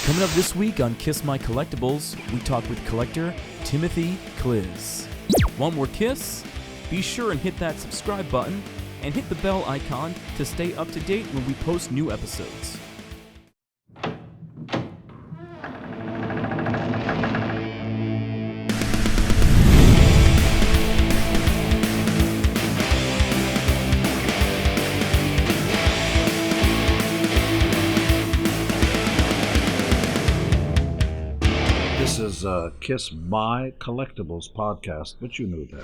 Coming up this week on Kiss My Collectibles, we talk with collector Timothy Klisz. Want more Kiss? Be sure and hit that subscribe button and hit the bell icon to stay up to date when we post new episodes. This is Kiss My Collectibles podcast, but you knew that.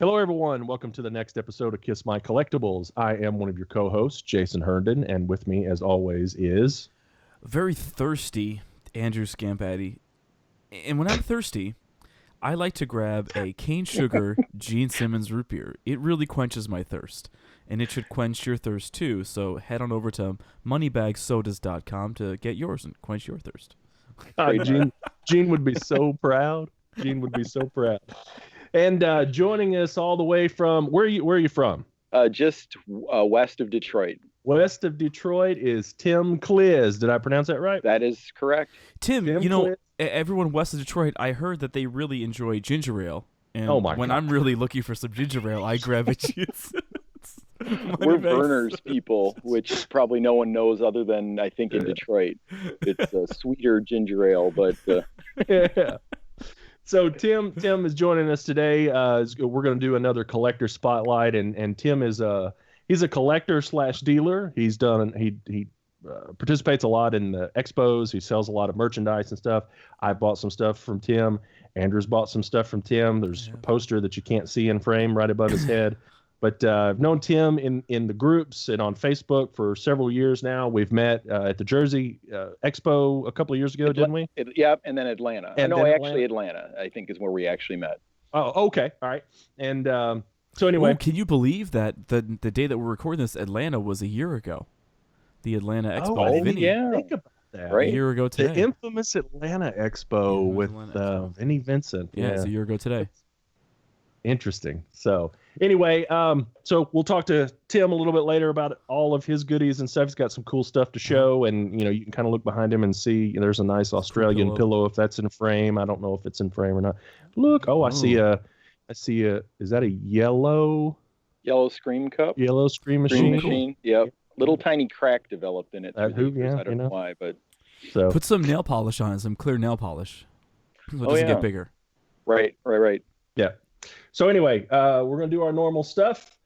Hello, everyone. Welcome to the next episode of Kiss My Collectibles. I am one of your co-hosts, Jason Herndon, and with me, as always, is... Very thirsty Andrew Scampatti. And when I'm thirsty, I like to grab a cane sugar Gene Simmons root beer. It really quenches my thirst, and it should quench your thirst too, so head on over to moneybagsodas.com to get yours and quench your thirst. Gene would be so proud. Gene would be so proud. And joining us all the way from where are you from? Just west of Detroit. West of Detroit is Tim Klisz. Did I pronounce that right? That is correct. Tim, Klisz. Everyone west of Detroit, I heard that they really enjoy ginger ale. And when I'm really looking for some ginger ale, I grab a cheese. We're Burners people, which probably no one knows other than, I think, in Detroit. It's a sweeter ginger ale, but... Yeah. So Tim is joining us today. We're going to do another collector spotlight, and Tim is he's a collector / dealer. He participates a lot in the expos. He sells a lot of merchandise and stuff. I bought some stuff from Tim. Andrew's bought some stuff from Tim. There's a poster that you can't see in frame right above his head. But I've known Tim in the groups and on Facebook for several years now. We've met at the Jersey Expo a couple of years ago, didn't we? Yeah, and then Atlanta. Atlanta, I think, is where we actually met. Oh, okay. All right. And so anyway. Ooh, can you believe that the day that we're recording this, Atlanta was a year ago? The Atlanta Expo. Vinny. Yeah. Think about that. Right. A year ago today. The infamous Atlanta Expo with Vinny Vincent. Yeah, it's a year ago today. Interesting. So anyway, so we'll talk to Tim a little bit later about all of his goodies and stuff. He's got some cool stuff to show, and you can kind of look behind him and see there's a nice Australian pillow if that's in frame. I don't know if it's in frame or not. Look, I see a is that a yellow Scream cup? Yellow Scream machine. Cool. Yep. Little tiny crack developed in it. I don't know why, but so put some nail polish on it, some clear nail polish. So it doesn't get bigger. Right. Yeah. So anyway, we're going to do our normal stuff.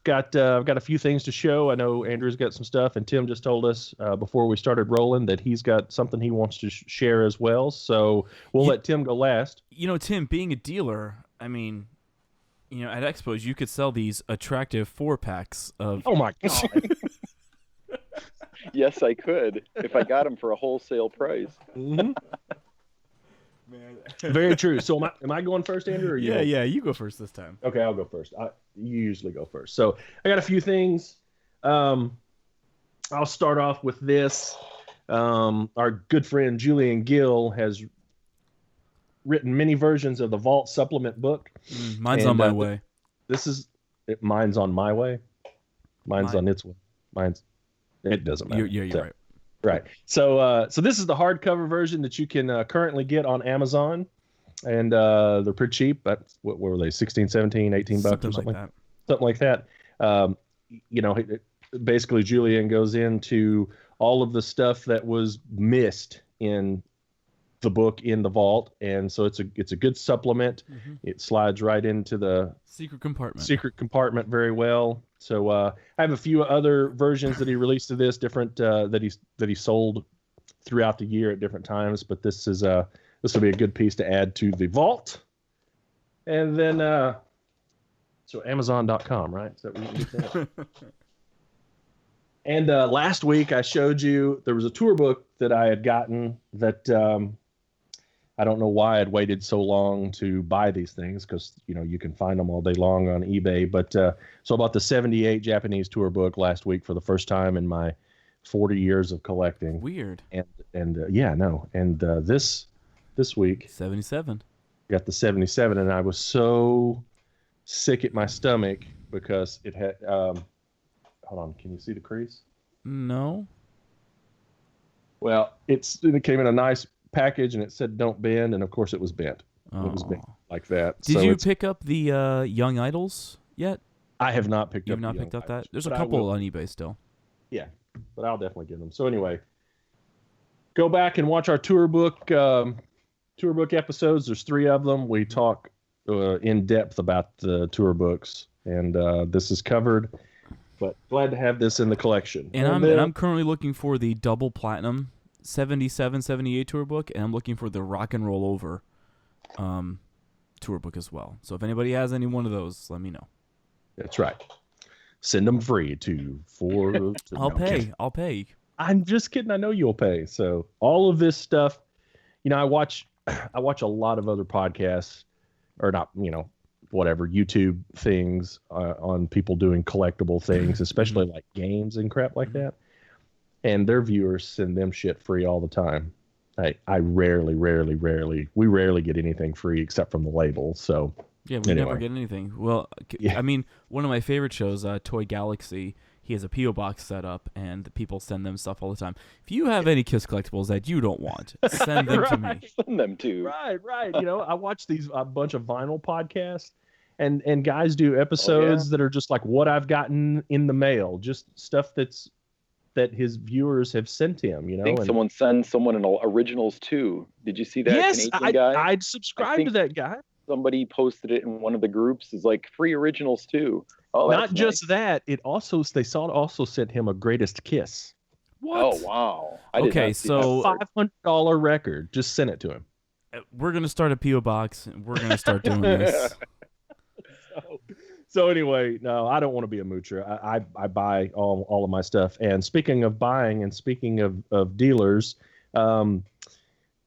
I've got a few things to show. I know Andrew's got some stuff, and Tim just told us before we started rolling that he's got something he wants to share as well. So we'll let Tim go last. Tim, being a dealer, I mean, at expos you could sell these attractive 4-packs of. Oh my God. Yes, I could if I got them for a wholesale price. Mm-hmm. Very true. So am I going first, Andrew? Or you? Yeah, you go first this time. Okay, I'll go first. You usually go first. So I got a few things. I'll start off with this. Our good friend Julian Gill has written many versions of the Vault supplement book. Mine's on my way. Mine's on my way. Mine's on its way. It doesn't matter. You're right. Right. So this is the hardcover version that you can currently get on Amazon, and they're pretty cheap. That's what were they? 16, 17, 18 bucks or something like that. Something like that. Basically Julian goes into all of the stuff that was missed in the book in the Vault, and so it's a good supplement. Mm-hmm. It slides right into the secret compartment very well. So I have a few other versions that he released of this, different that he sold throughout the year at different times. But this will be a good piece to add to the Vault. And then so Amazon.com, right? Is that what you said? And last week I showed you there was a tour book that I had gotten that I don't know why I'd waited so long to buy these things, because you can find them all day long on eBay. But so I bought the 78 Japanese tour book last week for the first time in my 40 years of collecting. Weird. And this week 77. Got the 77, and I was so sick at my stomach because it had. Hold on, can you see the crease? No. Well, it came in a nice package, and it said "Don't bend," and of course it was bent. It was bent like that. Did you pick up the Young Idols yet? I have not picked up. You've not picked up that? There's a couple on eBay still. Yeah, but I'll definitely get them. So anyway, go back and watch our tour book episodes. There's 3 of them. We talk in depth about the tour books, and this is covered. But glad to have this in the collection. And I'm currently looking for the double platinum 77, 78 tour book, and I'm looking for the Rock and Roll Over tour book as well. So if anybody has any one of those, let me know. That's right. Send them free to 4. I'll pay. I'm just kidding. I know you'll pay. So all of this stuff, I watch a lot of other podcasts, or not, whatever, YouTube things on people doing collectible things, especially like games and crap like that. And their viewers send them shit free all the time. I rarely get anything free except from the label. So yeah, we never get anything. Well, yeah. I mean, one of my favorite shows, Toy Galaxy, he has a P.O. box set up, and the people send them stuff all the time. If you have any Kiss collectibles that you don't want, send them to me. Send them to. Right. I watch a bunch of vinyl podcasts, and guys do episodes that are just like what I've gotten in the mail, just stuff that his viewers have sent him. I think someone sends someone an originals too. Did you see that? Yes, Canadian guy? I'd subscribe to that guy. Somebody posted it in one of the groups. Is like free originals too. Oh, not just that. They also sent him a greatest Kiss. What? Oh wow! Okay, so $500 record. Just sent it to him. We're gonna start a PO box. And we're gonna start doing this. So anyway, no, I don't want to be a moocher. I buy all of my stuff. And speaking of buying, and speaking of dealers, been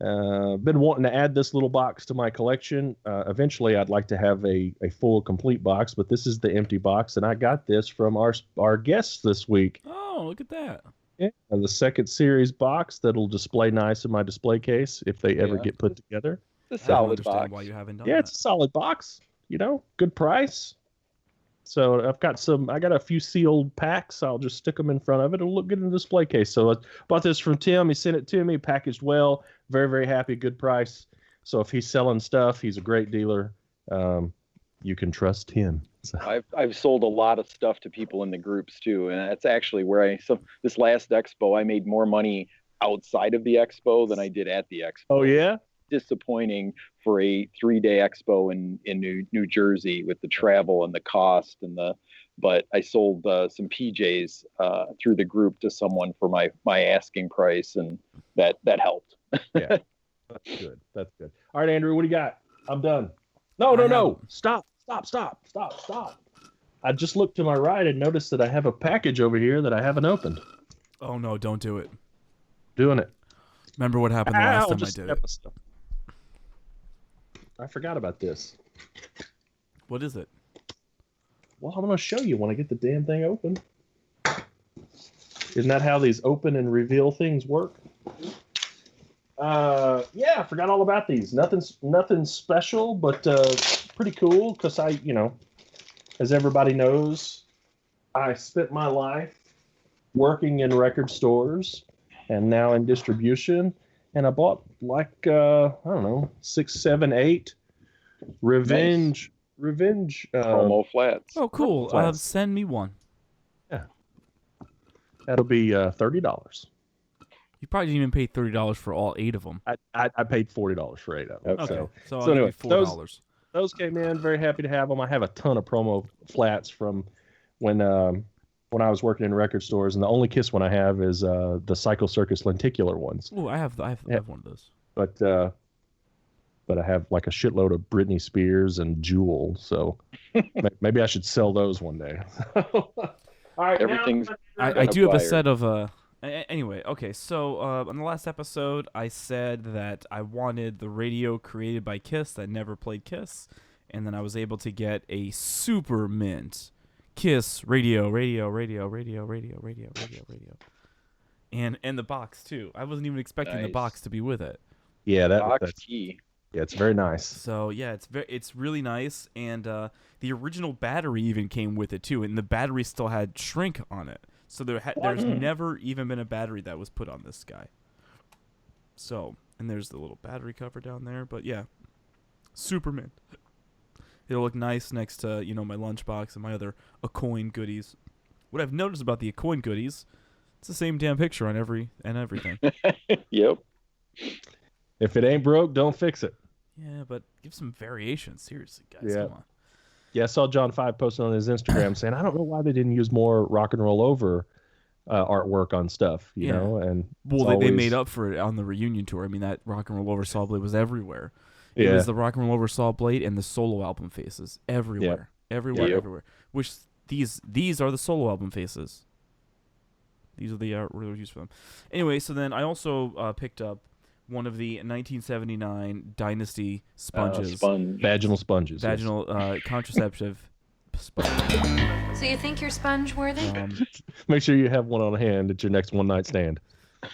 wanting to add this little box to my collection. Eventually, I'd like to have a full, complete box, but this is the empty box, and I got this from our guests this week. Oh, look at that! Yeah, the second series box that'll display nice in my display case if they ever get put together. It's a solid box. Why you haven't done it's a solid box. Good price. So I got a few sealed packs. I'll just stick them in front of it. It'll look good in the display case. So I bought this from Tim. He sent it to me, packaged well, very, very happy, good price. So if he's selling stuff, he's a great dealer. You can trust him. So. I've sold a lot of stuff to people in the groups too, and that's actually where this last expo I made more money outside of the expo than I did at the expo. Oh yeah. Disappointing for a 3-day expo in New Jersey with the travel and the cost but I sold some PJs through the group to someone for my asking price, and that helped. Yeah, that's good. All right, Andrew, what do you got? I'm done. No. Stop. I just looked to my right and noticed that I have a package over here that I haven't opened. Oh no, don't do it. Doing it. Remember what happened the last time I did it? I forgot about this. What is it? Well, I'm going to show you when I get the damn thing open. Isn't that how these open and reveal things work? Yeah, I forgot all about these. Nothing special, but pretty cool because as everybody knows, I spent my life working in record stores and now in distribution. And I bought I don't know, 6, 7, 8 revenge promo flats. Oh, cool. Send me one. Yeah. That'll be $30. You probably didn't even pay $30 for all 8 of them. I paid $40 for 8 of them. Okay. So anyway, $4. Those came in. Very happy to have them. I have a ton of promo flats from when I was working in record stores, and the only Kiss one I have is the Psycho Circus lenticular ones. Oh, I have one of those. But I have like a shitload of Britney Spears and Jewel, so maybe I should sell those one day. All right, everything's. I do have a set of. Anyway, okay. So on the last episode, I said that I wanted the radio created by Kiss that never played Kiss, and then I was able to get a super mint Kiss radio, and the box too. I wasn't even expecting the box to be with it. Yeah, that's key. Yeah, it's very nice. So yeah, it's really nice, and the original battery even came with it too, and the battery still had shrink on it. So there's never even been a battery that was put on this guy. So, and there's the little battery cover down there. But yeah, Superman. It'll look nice next to, my lunchbox and my other Acoin goodies. What I've noticed about the Acoin goodies, it's the same damn picture on everything. Yep. If it ain't broke, don't fix it. Yeah, but give some variation. Seriously, guys. Yeah. Come on. Yeah, I saw John 5 posting on his Instagram saying, I don't know why they didn't use more rock and roll over artwork on stuff, you know? And they made up for it on the reunion tour. I mean, that rock and roll over saw blade was everywhere. It was the rock and roll over saw blade and the solo album faces everywhere. Everywhere. Which these are the solo album faces. These are the reviews for them. Anyway, so then I also picked up one of the 1979 Dynasty sponges. Vaginal sponges. Vaginal contraceptive sponge. So you think you're sponge worthy? Make sure you have one on hand at your next one night stand.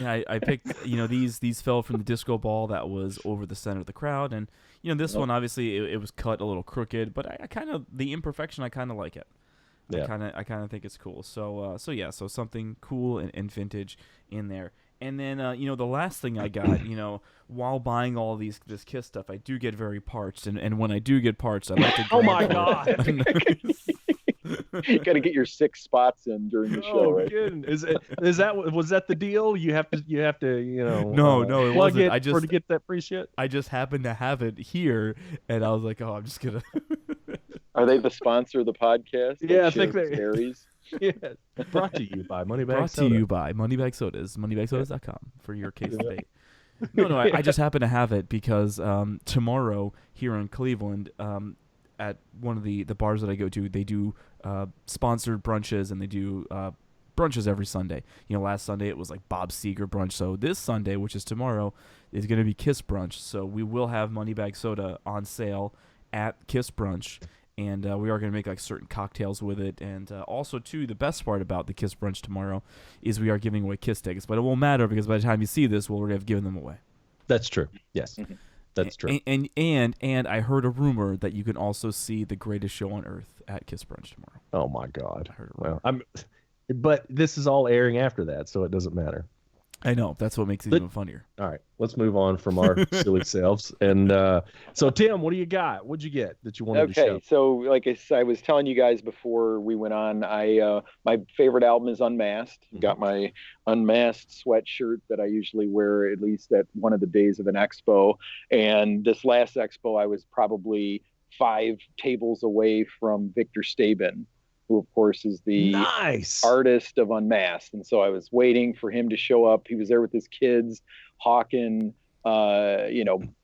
Yeah, I picked, these fell from the disco ball that was over the center of the crowd. And, this one, obviously, it was cut a little crooked, but I kind of, the imperfection, I kind of like it. Yeah. I kind of think it's cool. So something cool and vintage in there. And then, the last thing I got, while buying all this Kiss stuff, I do get very parched. And when I do get parched, I like to Oh, my God. You got to get your 6 spots in during the show, right? Was that the deal? You have to No, it plug wasn't. it to get that free shit. I just happened to have it here, and I was like, oh, I'm just gonna. Are they the sponsor of the podcast? Yeah, I think they. Berries. Yeah. Brought to you by Moneybag Brought Soda. to you by Moneybag Sodas. Moneybagsodas.com for your case of date. No, I just happen to have it because tomorrow here in Cleveland, at one of the bars that I go to, they do sponsored brunches, and they do brunches every Sunday. Last Sunday it was like Bob Seger brunch. So this Sunday, which is tomorrow, is going to be Kiss brunch. So we will have Moneybag Soda on sale at Kiss brunch. And we are going to make like certain cocktails with it. And also, too, the best part about the Kiss brunch tomorrow is we are giving away Kiss tickets. But it won't matter because by the time you see this, we'll already have given them away. That's true. Yes, that's true. And I heard a rumor that you can also see the greatest show on earth at Kiss brunch tomorrow. Oh my God! I heard a rumor. Well, but this is all airing after that, so it doesn't matter. I know. That's what makes it even funnier. All right, let's move on from our silly selves. And so, Tim, what do you got? What'd you get that you wanted to show? Okay, so like I was telling you guys before we went on, my favorite album is Unmasked. Got my Unmasked sweatshirt that I usually wear at least at one of the days of an expo. And this last expo, I was probably 5 tables away from Victor Stabin, who of course is the artist of Unmasked. And so I was waiting for him to show up. He was there with his kids hawking,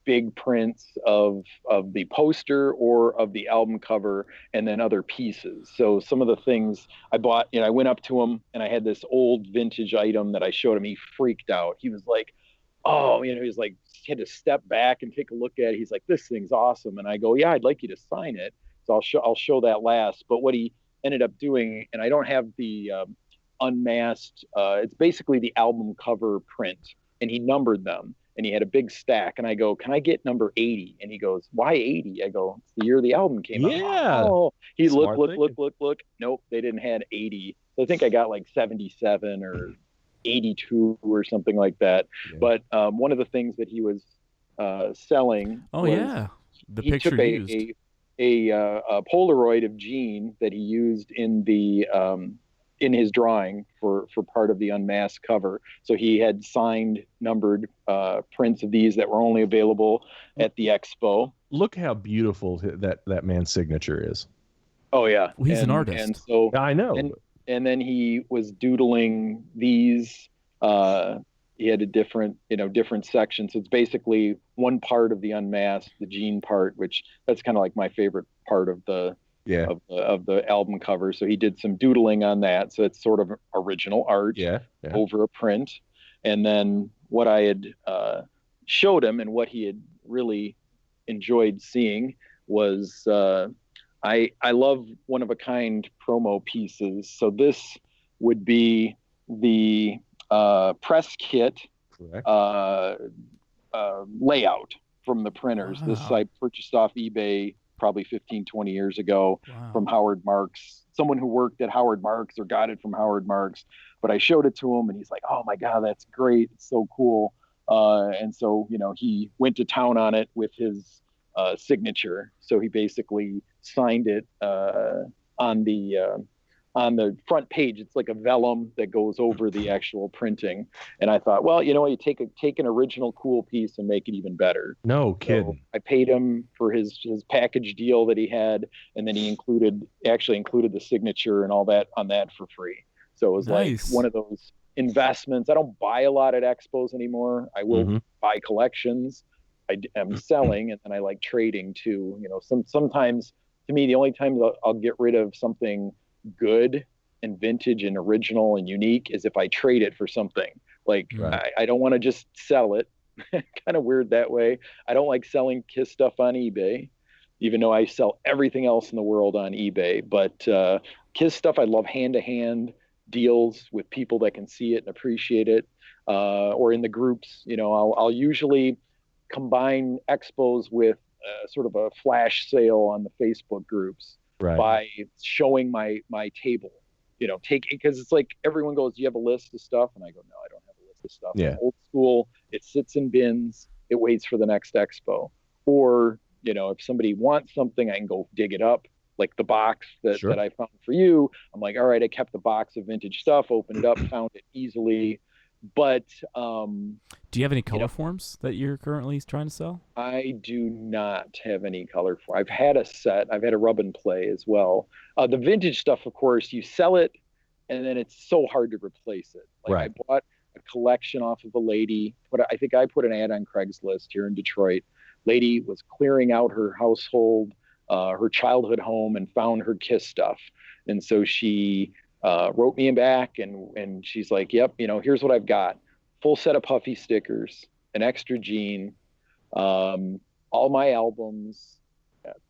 big prints of the poster or of the album cover, and then other pieces. So some of the things I bought, I went up to him and I had this old vintage item that I showed him. He freaked out. He was like, oh, he's like, he had to step back and take a look at it. He's like, this thing's awesome. And I go, yeah, I'd like you to sign it. So I'll show that last. But what he ended up doing, and I don't have the Unmasked, it's basically the album cover print, and he numbered them, and he had a big stack, and I go, can I get number 80? And he goes, why 80? I go, it's the year the album came out. Yeah. Oh, he look. Nope, they didn't have 80. So I think I got like 77 or 82 or something like that. Yeah. But one of the things that he was selling the picture used. A Polaroid of Gene that he used in the in his drawing for part of the Unmasked cover. So he had signed, numbered prints of these that were only available at the expo. Look how beautiful that man's signature is. Oh yeah, well, he's an artist, and so I know. And then he was doodling these. He had a different section. So it's basically one part of the Unmasked, the Gene part, which that's kind of like my favorite part of the album cover. So he did some doodling on that. So it's sort of original art over a print. And then what I had showed him and what he had really enjoyed seeing was I love one-of-a-kind promo pieces. So this would be the press kit layout from the printers. Wow. This I purchased off eBay probably 15, 20 years ago from Howard Marks, someone who worked at Howard Marks or got it from Howard Marks. But I showed it to him and he's like, oh my God, that's great. It's so cool. And so, he went to town on it with his signature. So he basically signed it on the front page. It's like a vellum that goes over the actual printing. And I thought, well, you take an original cool piece and make it even better. No kidding. So I paid him for his package deal that he had, and then he actually included the signature and all that on that for free. So it was Nice. like one of those investments. I don't buy a lot at expos anymore. I will buy collections. I am selling, and then I like trading too. Sometimes, to me, the only time I'll get rid of something good and vintage and original and unique is if I trade it for something. Like, I don't want to just sell it. Kind of weird that way. I don't like selling Kiss stuff on eBay, even though I sell everything else in the world on eBay. But Kiss stuff, I love hand-to-hand deals with people that can see it and appreciate it, or in the groups. I'll usually combine expos with sort of a flash sale on the Facebook groups by showing my table. Because it's like everyone goes, do you have a list of stuff? And I go, no, I don't have a list of stuff. Yeah. I'm old school. It sits in bins. It waits for the next expo. Or, if somebody wants something, I can go dig it up. Like the box that I found for you. I'm like, all right, I kept the box of vintage stuff, opened it up, found it easily. But do you have any color forms that you're currently trying to sell? I do not have any color form. I've had a set. I've had a rub and play as well. The vintage stuff, of course, you sell it, and then it's so hard to replace it. Like I bought a collection off of a lady. I think I put an ad on Craigslist here in Detroit. Lady was clearing out her household, her childhood home, and found her Kiss stuff. And so she wrote me back, and she's like, yep, here's what I've got. Full set of Puffy stickers, an extra gene, all my albums,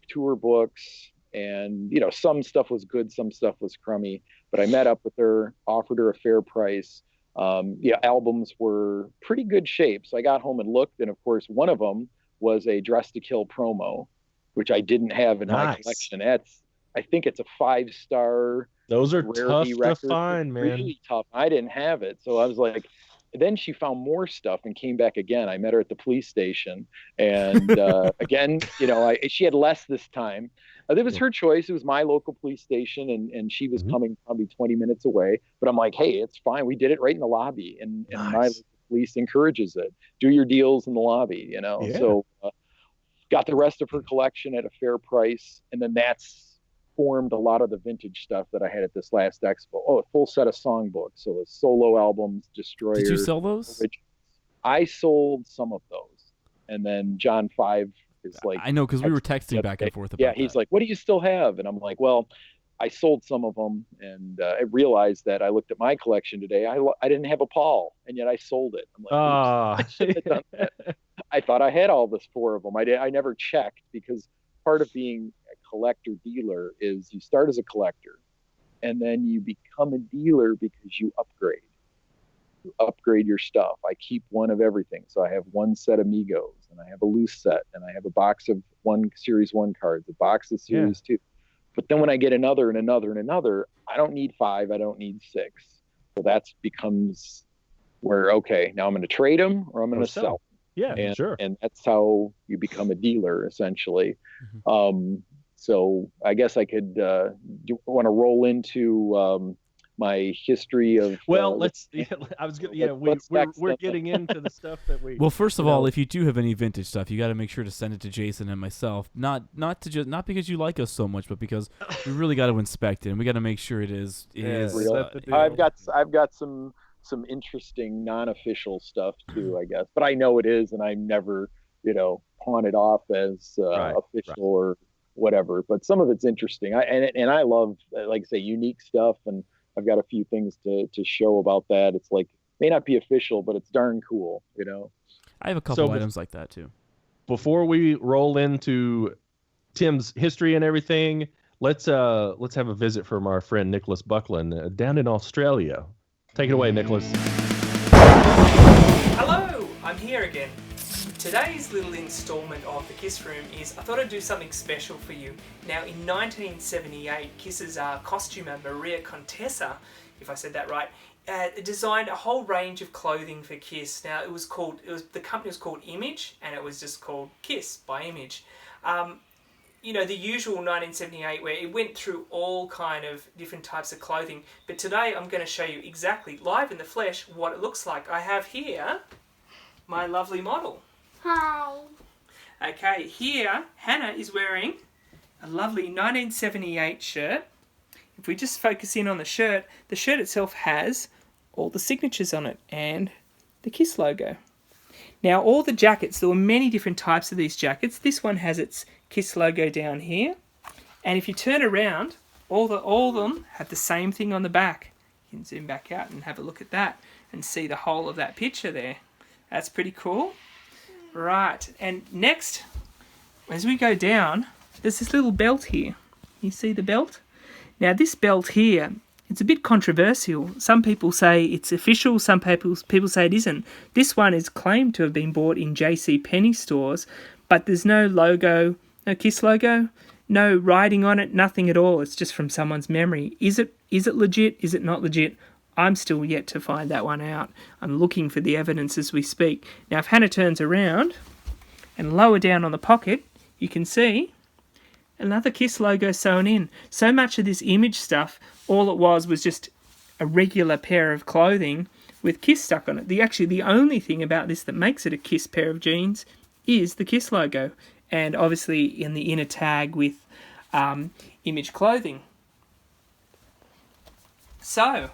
tour books, and some stuff was good, some stuff was crummy. But I met up with her, offered her a fair price. Albums were pretty good shape. So I got home and looked, and of course one of them was a Dress to Kill promo, which I didn't have in my collection. I think it's a 5-star. Those are tough to find, man. Really tough. I didn't have it, so I was like. Then she found more stuff and came back again. I met her at the police station, and again, she had less this time. It was her choice. It was my local police station, and she was coming probably 20 minutes away. But I'm like, hey, it's fine. We did it right in the lobby, and my local police encourages it. Do your deals in the lobby, So got the rest of her collection at a fair price, and then that's formed a lot of the vintage stuff that I had at this last expo. Oh, a full set of songbooks. So the solo albums, Destroyer. Did you sell those? I sold some of those. And then John 5 is like... I know, because we were texting back and forth about he's like, what do you still have? And I'm like, well, I sold some of them. And I realized that I looked at my collection today. I didn't have a Paul, and yet I sold it. I'm like, I should have done that. I thought I had all this 4 of them. I never checked, because part of being collector dealer is you start as a collector, and then you become a dealer because you upgrade your stuff. I keep one of everything. So I have one set of Migos, and I have a loose set, and I have a box of Series 1 cards, a box of Series 2. But then when I get another and another and another, I don't need 5, I don't need 6. So that becomes where, okay, now I'm going to trade them or I'm going to sell. Yeah, sure. And that's how you become a dealer, essentially. So I guess I could want to roll into my history of. Well, let's. Yeah, I was. Yeah, we're getting into the stuff that we. Well, first of all, if you do have any vintage stuff, you got to make sure to send it to Jason and myself. Not because you like us so much, but because we really got to inspect it, and we got to make sure it is. Real. I've got some interesting non-official stuff too, I guess, but I know it is, and I never pawn it off as official or whatever. But some of it's interesting. I love, like I say, unique stuff, and I've got a few things to show about that. It's like, may not be official, but it's darn cool, I have a couple items like that too. Before we roll into Tim's history and everything, let's have a visit from our friend Nicholas Buckland down in Australia. Take it away, Nicholas. Hello, I'm here again. Today's little installment of the Kiss Room is I thought I'd do something special for you. Now, in 1978, Kiss's costumer Maria Contessa, if I said that right, designed a whole range of clothing for Kiss. Now the company was called Image, and it was just called Kiss by Image. The usual 1978 where it went through all kind of different types of clothing. But today I'm going to show you exactly live in the flesh what it looks like. I have here my lovely model. Hi. Okay, here Hannah is wearing a lovely 1978 shirt. If we just focus in on the shirt itself has all the signatures on it and the Kiss logo. Now, all the jackets, there were many different types of these jackets. This one has its Kiss logo down here. And if you turn around, all of them have the same thing on the back. You can zoom back out and have a look at that and see the whole of that picture there. That's pretty cool. Right, and next, as we go down, there's this little belt here. You see the belt? Now, this belt here, it's a bit controversial. Some people say it's official, some people say it isn't. This one is claimed to have been bought in JCPenney stores, but there's no logo, no Kiss logo, no writing on it, nothing at all. It's just from someone's memory. Is it legit? Is it not legit? I'm still yet to find that one out. I'm looking for the evidence as we speak. Now, if Hannah turns around and lower down on the pocket, you can see another Kiss logo sewn in. So much of this Image stuff, all it was just a regular pair of clothing with Kiss stuck on it. The only thing about this that makes it a Kiss pair of jeans is the Kiss logo. And obviously in the inner tag with Image clothing. So,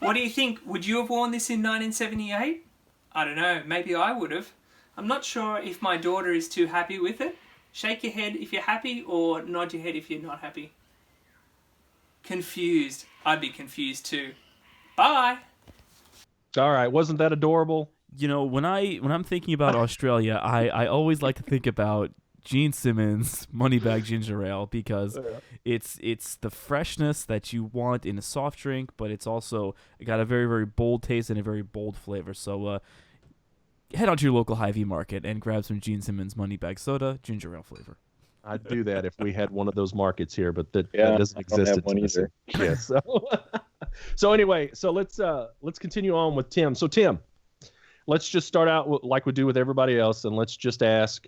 what do you think? Would you have worn this in 1978? I don't know. Maybe I would have. I'm not sure if my daughter is too happy with it. Shake your head if you're happy, or nod your head if you're not happy. Confused. I'd be confused too. Bye. All right. Wasn't that adorable? When I'm thinking about Australia, I always like to think about Gene Simmons Moneybag Ginger Ale because it's the freshness that you want in a soft drink, but it's also got a very, very bold taste and a very bold flavor. So head out to your local Hy-Vee market and grab some Gene Simmons Moneybag Soda Ginger Ale flavor. I'd do that if we had one of those markets here, but that doesn't exist. One either. Yeah, so anyway, so let's continue on with Tim. So Tim, let's just start out like we do with everybody else, and let's just ask,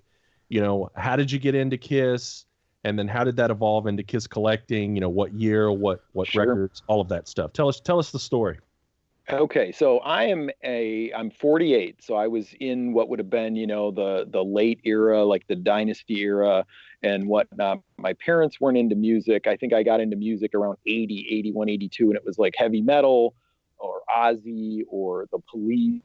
how did you get into Kiss, and then how did that evolve into Kiss collecting? What year, what Sure. records, all of that stuff. Tell us the story. Okay, so I'm 48, so I was in what would have been, the late era, like the Dynasty era and whatnot. My parents weren't into music. I think I got into music around 80, 81, 82, and it was like heavy metal or Ozzy or the Police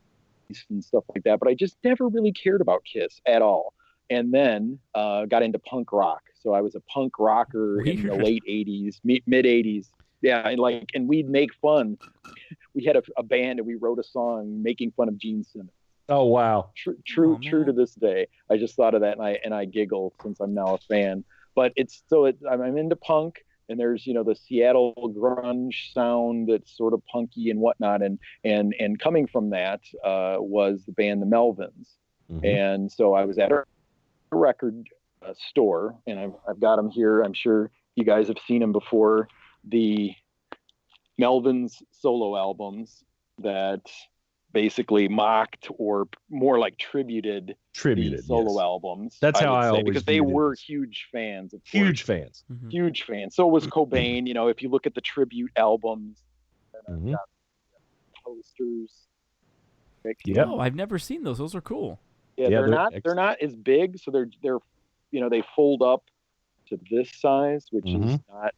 and stuff like that. But I just never really cared about Kiss at all. And then got into punk rock. So I was a punk rocker in the late 80s, mid 80s. Yeah, and we'd make fun. We had a band and we wrote a song making fun of Gene Simmons. Oh wow! True to this day. I just thought of that and I giggle since I'm now a fan. But I'm into punk, and there's the Seattle grunge sound that's sort of punky and whatnot, and coming from that was the band the Melvins. Mm-hmm. And so I was at a record store, and I've got them here. I'm sure you guys have seen them before. The Melvins solo albums that basically mocked or more like tributed the solo albums. That's how I always because they were huge fans. Of huge course. Fans. Mm-hmm. Huge fans. So was Cobain. If you look at the tribute albums, mm-hmm. posters. Yeah, I've never seen those. Those are cool. Yeah, they're not as big, so they're they fold up to this size, which mm-hmm.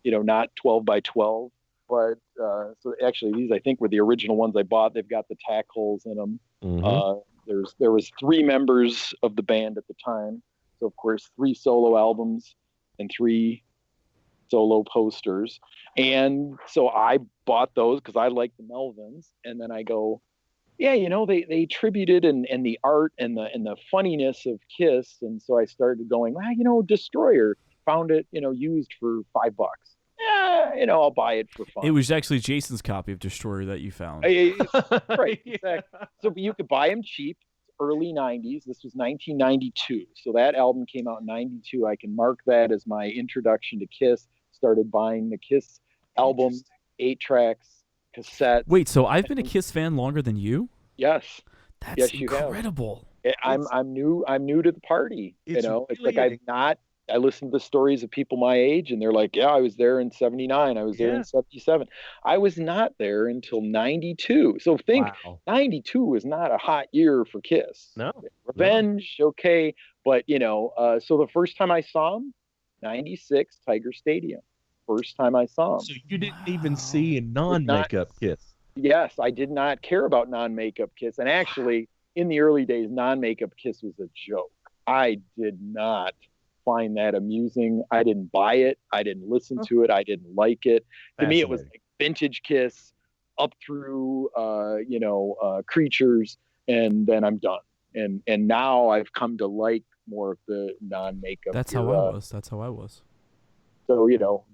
is not 12 by 12. But so actually, these I think were the original ones I bought. They've got the tack holes in them. Mm-hmm. There was 3 members of the band at the time, so of course 3 solo albums and 3 solo posters. And so I bought those because I like the Melvins. And then I go, yeah, they tributed and the art and the funniness of Kiss. And so I started going, Destroyer, found it used for $5. I'll buy it for fun. It was actually Jason's copy of Destroyer that you found. Right, exactly. So you could buy them cheap, early 90s. This was 1992. So that album came out in 92. I can mark that as my introduction to Kiss. Started buying the Kiss album, 8 tracks, cassettes. Wait, so I've been a Kiss fan longer than you? Yes. That's Yes, you have. incredible. I'm new to the party. It's It's really like I listen to the stories of people my age, and they're like, "Yeah, I was there in '79. I was there in '77. I was not there until '92." So think Wow. '92 was not a hot year for Kiss. No. Revenge, okay, but so the first time I saw them, '96 Tiger Stadium. First time I saw them. So you didn't even see a non-makeup Kiss. Yes, I did not care about non-makeup Kiss, and actually, in the early days, non-makeup Kiss was a joke. I did not find that amusing. I didn't buy it. I didn't listen to it. I didn't like it. To me, it was like vintage Kiss up through, Creatures, and then I'm done. And now I've come to like more of the non-makeup. That's how I was. That's how I was. So,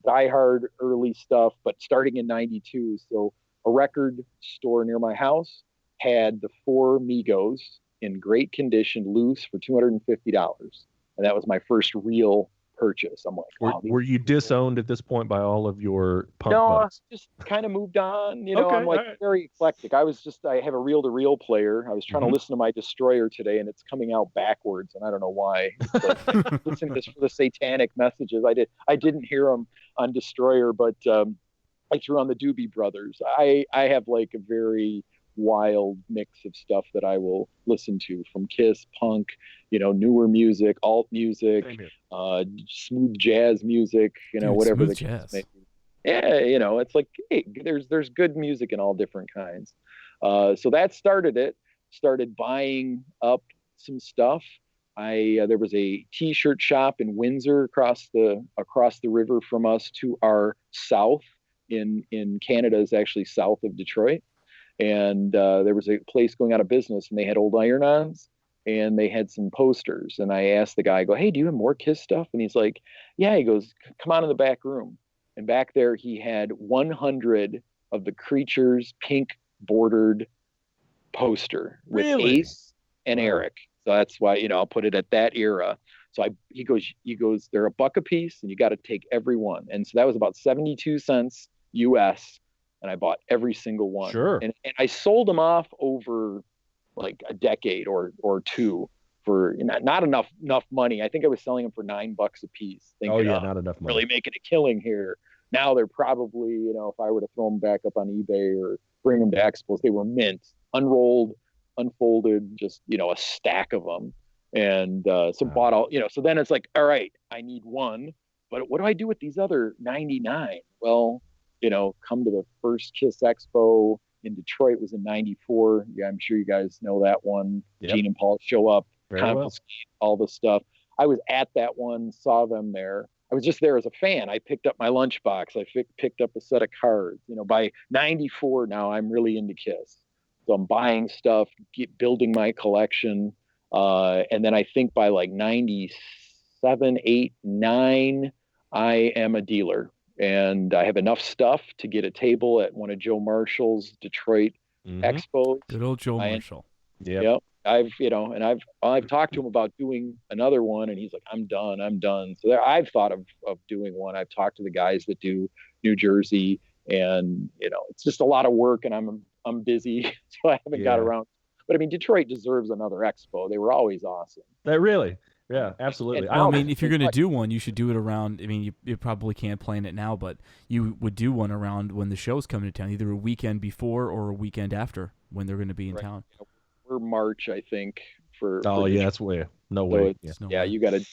Die Hard early stuff, but starting in '92. So a record store near my house had the 4 Migos in great condition, loose, for $250. And that was my first real purchase. I'm like, wow. Were you disowned at this point by all of your punk No, buddies? I just kind of moved on. Okay, I'm like very eclectic. I have a reel-to-reel player. I was trying to listen to my Destroyer today, and it's coming out backwards, and I don't know why. It's like, listen to this for the satanic messages. I didn't hear them on Destroyer, but I threw on the Doobie Brothers. I have like a very wild mix of stuff that I will listen to, from Kiss, punk, newer music, alt music, smooth jazz music, Dude, whatever the jazz. case may be. Yeah, it's like, hey, there's good music in all different kinds. So that started buying up some stuff. There was a t-shirt shop in Windsor across the river from us to our south in Canada, is actually south of Detroit. And there was a place going out of business, and they had old iron-ons, and they had some posters. And I asked the guy, I go, hey, do you have more Kiss stuff? And he's like, yeah. He goes, come on in the back room. And back there, he had 100 of the Creatures pink bordered poster with Ace and Eric. So that's why, I'll put it at that era. So he goes, they're $1 a piece, and you got to take every one. And so that was about 72 cents US. And I bought every single one. Sure. And I sold them off over like a decade or two for not enough money. I think I was selling them for $9 a piece. Thinking, not enough money. Really making a killing here. Now they're probably, if I were to throw them back up on eBay or bring them to expos, they were mint, unrolled, unfolded, just, a stack of them. And bought all, so then it's like, all right, I need one, but what do I do with these other 99? Well, come to the first Kiss Expo in Detroit was in '94. Yeah, I'm sure you guys know that one. Yep. Gene and Paul show up, confiscate all the stuff. I was at that one, saw them there. I was just there as a fan. I picked up my lunchbox. I picked up a set of cards. By '94 now, I'm really into Kiss. So I'm buying stuff, building my collection. And then I think by like '97, '8, '9, I am a dealer. And I have enough stuff to get a table at one of Joe Marshall's Detroit expos. Good old Joe Marshall. Yep. I've talked to him about doing another one, and he's like, I'm done. So I've thought of doing one. I've talked to the guys that do New Jersey, and it's just a lot of work, and I'm busy, so I haven't got around. But I mean, Detroit deserves another expo. They were always awesome. Yeah, absolutely. Well, I mean, if you're going to do one, you should do it around. I mean, you probably can't plan it now, but you would do one around when the show's coming to town, either a weekend before or a weekend after when they're going to be in town. We're March, I think. That's way. No way. You got to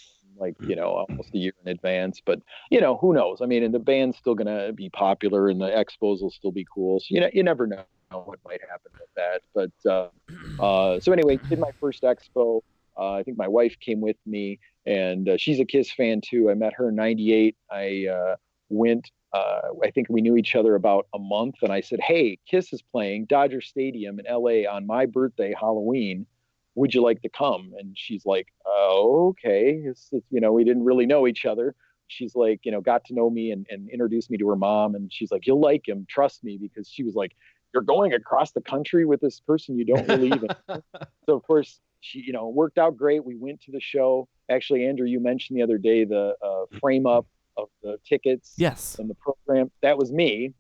almost a year in advance. But who knows? I mean, and the band's still going to be popular, and the expos will still be cool. So you never know what might happen with that. But so anyway, did my first expo. I think my wife came with me, and she's a Kiss fan too. I met her in '98. I went. I think we knew each other about a month, and I said, "Hey, Kiss is playing Dodger Stadium in LA on my birthday, Halloween. Would you like to come?" And she's like, "Oh, okay." It's, we didn't really know each other. She's like, got to know me and introduced me to her mom, and she's like, "You'll like him, trust me," because she was like, "You're going across the country with this person you don't really even." So of course. She, worked out great. We went to the show. Actually, Andrew, you mentioned the other day the frame up of the tickets. Yes. And the program. That was me.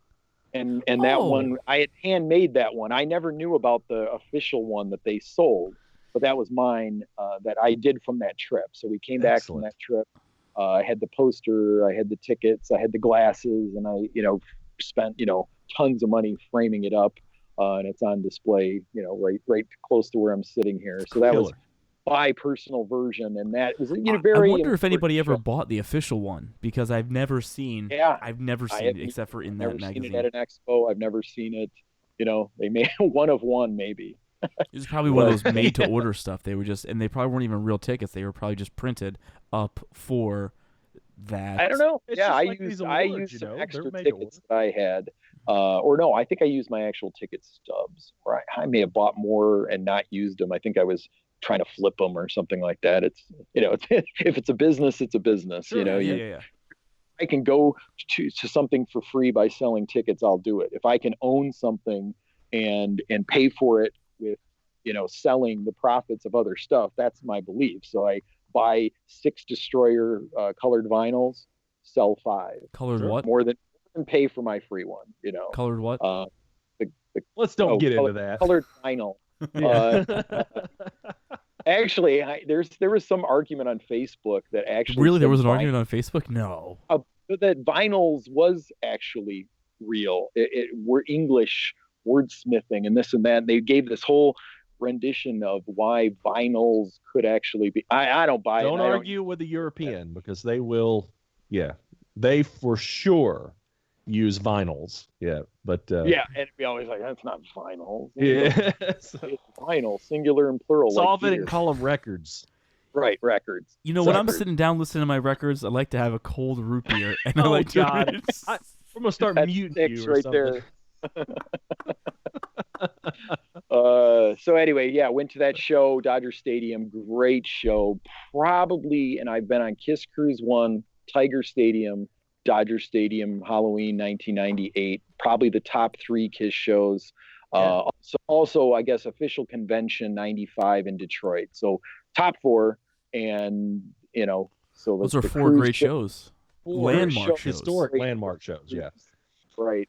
and that one I had handmade that one. I never knew about the official one that they sold, but that was mine that I did from that trip. So we came back from that trip. I had the poster, I had the tickets, I had the glasses, and I spent tons of money framing it up, and it's on display right close to where I'm sitting here. So that was my personal version, and that was very. I wonder if anybody ever bought the official one, because I've never seen. Yeah, I've never seen it except for in that magazine. I've never seen it at an expo. I've never seen it. They made one of one maybe. It was probably one of those made-to-order stuff. They were just, and they probably weren't even real tickets. They were probably just printed up for that. I don't know. I used some extra tickets that I had. Or no, I think I used my actual ticket stubs. Or I may have bought more and not used them. I think I was trying to flip them or something like that. It's if it's a business, it's a business. Sure, yeah. I can go to something for free by selling tickets. I'll do it. If I can own something and pay for it with selling the profits of other stuff, that's my belief. So I buy 6 Destroyer colored vinyls, sell 5. Colored what? More than pay for my free one. Colored what? Let's don't get into that. Colored vinyl. Actually, there was some argument on Facebook that actually really there was an argument on Facebook. No, that vinyls was actually real. We're English wordsmithing and this and that. And they gave this whole rendition of why vinyls could actually be. I don't buy it. Don't argue with the European because they will. Yeah, they for sure use vinyls. Yeah, but yeah, and we always like that's not vinyl. Yeah, it's vinyl, singular and plural. Solve it and call them records. Right, records. When I'm sitting down listening to my records, I like to have a cold root beer, and I like God. We're gonna start muting you or right something. There. So anyway, yeah, went to that show, Dodger Stadium, great show. Probably, and I've been on Kiss Cruise 1, Tiger Stadium, Dodger Stadium, Halloween 1998. Probably the top 3 Kiss shows. Also, I guess official convention 95 in Detroit. So top 4, and so those are 4 great shows. Landmark shows. Historic landmark shows. Yeah. Right.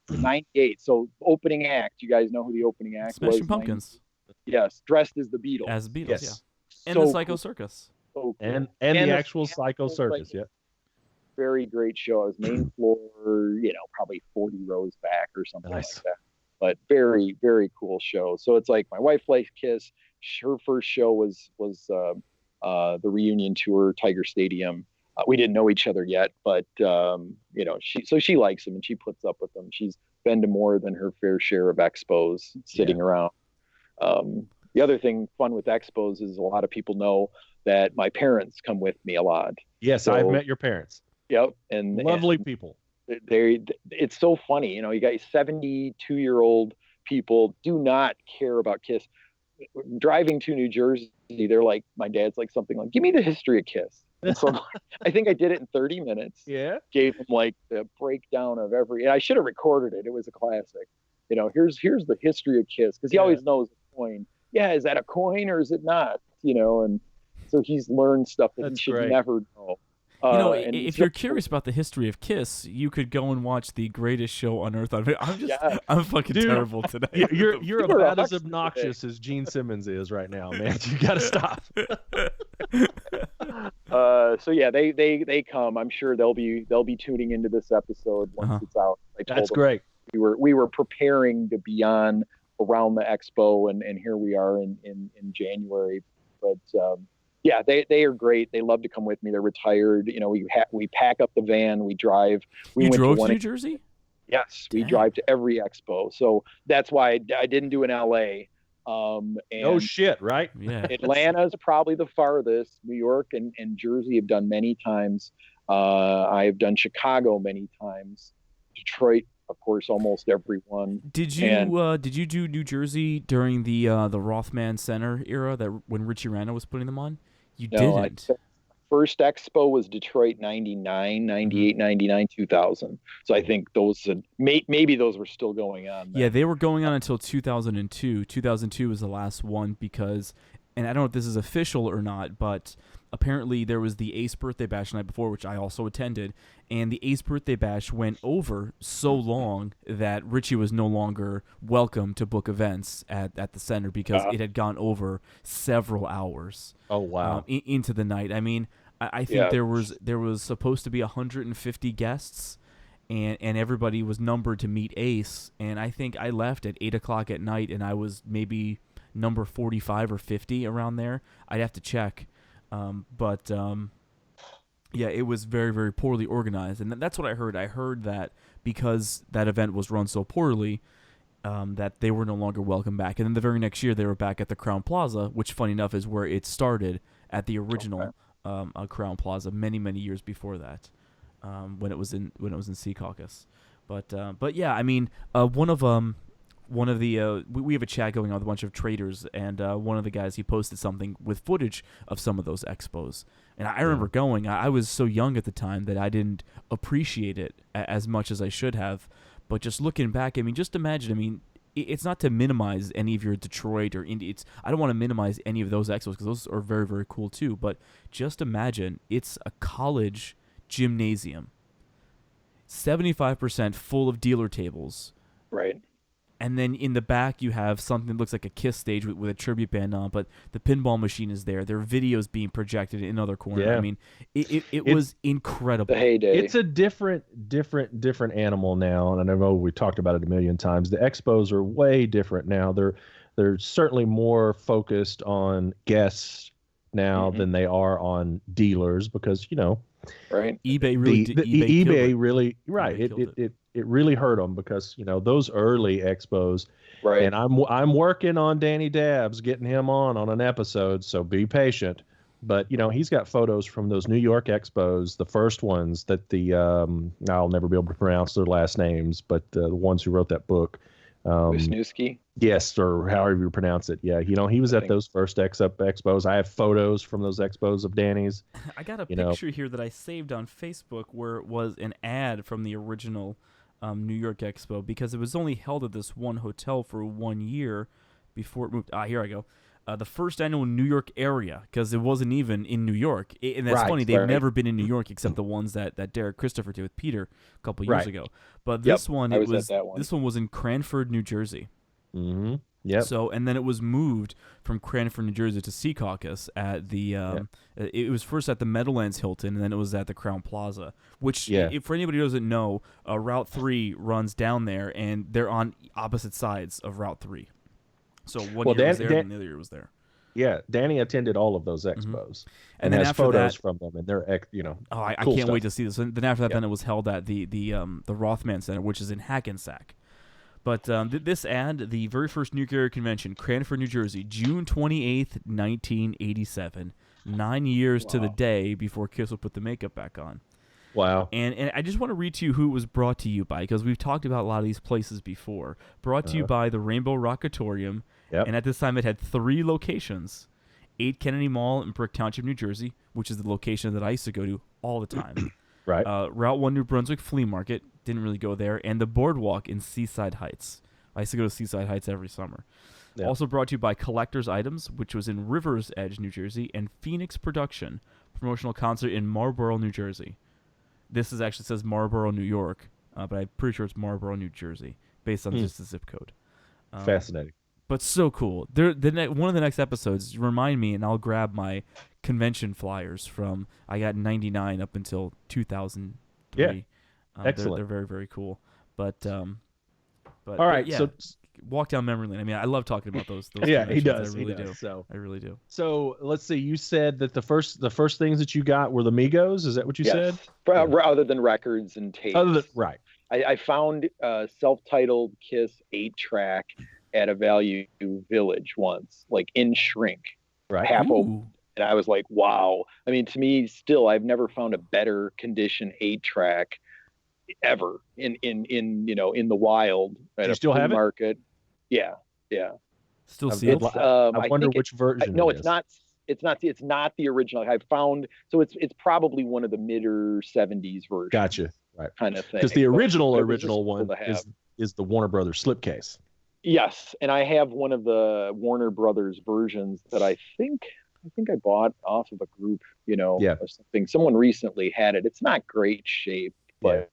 98. So opening act. You guys know who the opening act was? Smashing Pumpkins. Yes. Dressed as the Beatles. As Beatles, yes. Yeah. And the Psycho Circus. So cool. And the actual Psycho Circus, yeah. Very great show. It was main floor, probably 40 rows back or something like that. But very, very cool show. So it's like my wife likes Kiss. Her first show was the reunion tour, Tiger Stadium. We didn't know each other yet, but she likes them and she puts up with them. She's been to more than her fair share of expos sitting around. The other thing fun with expos is a lot of people know that my parents come with me a lot. Yes, so, I've met your parents. Yep, and lovely people. It's so funny, you got 72-year-old people do not care about Kiss. Driving to New Jersey, they're like, my dad's like something like, give me the history of Kiss. So I think I did it in 30 minutes. Yeah. Gave him like the breakdown of every, and I should have recorded it. It was a classic. Here's the history of Kiss, because he always knows a coin. Yeah, is that a coin or is it not? And so he's learned stuff that he should never know. If you're curious about the history of Kiss, you could go and watch the greatest show on earth. I'm fucking terrible today. You're about as obnoxious as Gene Simmons is right now, man. You got to stop. So yeah, they come. I'm sure they'll be tuning into this episode once it's out. That's great. We were preparing to be on around the expo, and here we are in January. But yeah, they are great. They love to come with me. They're retired. We pack up the van. We drive. We drove to New Jersey? Yes, we drive to every expo. So that's why I didn't do in LA. No shit, right? Yeah. Atlanta's probably the farthest. New York and Jersey have done many times. I've done Chicago many times. Detroit, of course, almost everyone. Did you do New Jersey during the Rothman Center era, that when Richie Rana was putting them on? You didn't. First expo was Detroit 99, 98, 99, 2000. So I think those maybe those were still going on then. Yeah, they were going on until 2002. 2002 was the last one because and I don't know if this is official or not, but apparently there was the Ace birthday bash the night before, which I also attended, and the Ace birthday bash went over so long that Richie was no longer welcome to book events at the center because it had gone over several hours. Oh wow! Into the night. I mean, I think there was supposed to be 150 guests, and everybody was numbered to meet Ace, and I think I left at 8:00 at night, and I was maybe number 45 or 50 around there. I'd have to check. Yeah, it was very, very poorly organized, and that's what I heard. I heard that because that event was run so poorly, that they were no longer welcome back. And then the very next year, they were back at the Crown Plaza, which, funny enough, is where it started at the original Crown Plaza many, many years before that, when it was in Sea Caucus. But yeah, I mean, one of the we have a chat going on with a bunch of traders, and one of the guys, he posted something with footage of some of those expos, and I remember going. I was so young at the time that I didn't appreciate it as much as I should have, but just looking back, I mean, just imagine. I mean, it's not to minimize any of your Detroit or Indy. I don't want to minimize any of those expos because those are very, very cool too. But just imagine it's a college gymnasium, 75% full of dealer tables, right? And then in the back, you have something that looks like a Kiss stage with a tribute band on, but the pinball machine is there. There are videos being projected in other corners. Yeah. I mean, it was incredible. The heyday. It's a different animal now, and I know we talked about it a million times. The expos are way different now. They're certainly more focused on guests now than they are on dealers because right. eBay really eBay really right. eBay It really hurt them because those early expos. Right. And I'm working on Danny Dabbs, getting him on an episode, so be patient. But he's got photos from those New York expos, the first ones that I'll never be able to pronounce their last names, but the ones who wrote that book. Wisniewski? Yes, or however you pronounce it. Yeah, he was at those first expos. I have photos from those expos of Danny's. I got a picture here that I saved on Facebook where it was an ad from the original New York Expo because it was only held at this one hotel for 1 year before it moved. Here I go. The first annual New York area, because it wasn't even in New York. And that's funny. They've never been in New York except the ones that Derek Christopher did with Peter a couple years ago. But this one, this one was in Cranford, New Jersey. Mm-hmm. Yep. So, and then it was moved from Cranford, New Jersey to Sea Caucus at the, it was first at the Meadowlands Hilton, and then it was at the Crown Plaza, which, if for anybody who doesn't know, Route 3 runs down there, and they're on opposite sides of Route 3. So one year was there, and the other year was there. Yeah, Danny attended all of those expos, and has photos from them, and they're I cool can't stuff. wait to see this. And then after that, then it was held at the Rothman Center, which is in Hackensack. But this ad, the very first New York Area Convention, Cranford, New Jersey, June 28th, 1987, 9 years to the day before Kiss will put the makeup back on. Wow. And I just want to read to you who it was brought to you by, because we've talked about a lot of these places before. Brought to you by the Rainbow Rockatorium, and at this time it had 3 locations. 8 Kennedy Mall in Brick Township, New Jersey, which is the location that I used to go to all the time. Right. Route 1 New Brunswick Flea Market, didn't really go there, and the Boardwalk in Seaside Heights. I used to go to Seaside Heights every summer. Yeah. Also brought to you by Collector's Items, which was in Rivers Edge, New Jersey, and Phoenix Production, promotional concert in Marlborough, New Jersey. This actually says Marlborough, New York, but I'm pretty sure it's Marlborough, New Jersey, based on just the zip code. Fascinating. But so cool. One of the next episodes, remind me, and I'll grab my convention flyers from, I got 99 up until 2003. Yeah. Excellent. They're very, very cool. But all right, yeah, so walk down memory lane. I mean, I love talking about those yeah, he does. I really do. So I really do. So let's see. You said that the first things that you got were the Migos. Is that what you said? Other than records and tapes. Right. I found a self-titled Kiss 8-track at a Value Village once, like in shrink, right? Half open. And I was like, wow. I mean, to me, still, I've never found a better condition 8-track ever in the wild at a flea market. Yeah. Still see it. I wonder which version. No, it's not. It's not the original. I found it's probably one of the midder 70s versions. Gotcha. Right. Kind of thing. Because the original one is the Warner Brothers slipcase. Yes, and I have one of the Warner Brothers versions that I think I bought off of a group, Yeah. or something. Someone recently had it. It's not great shape, Yeah.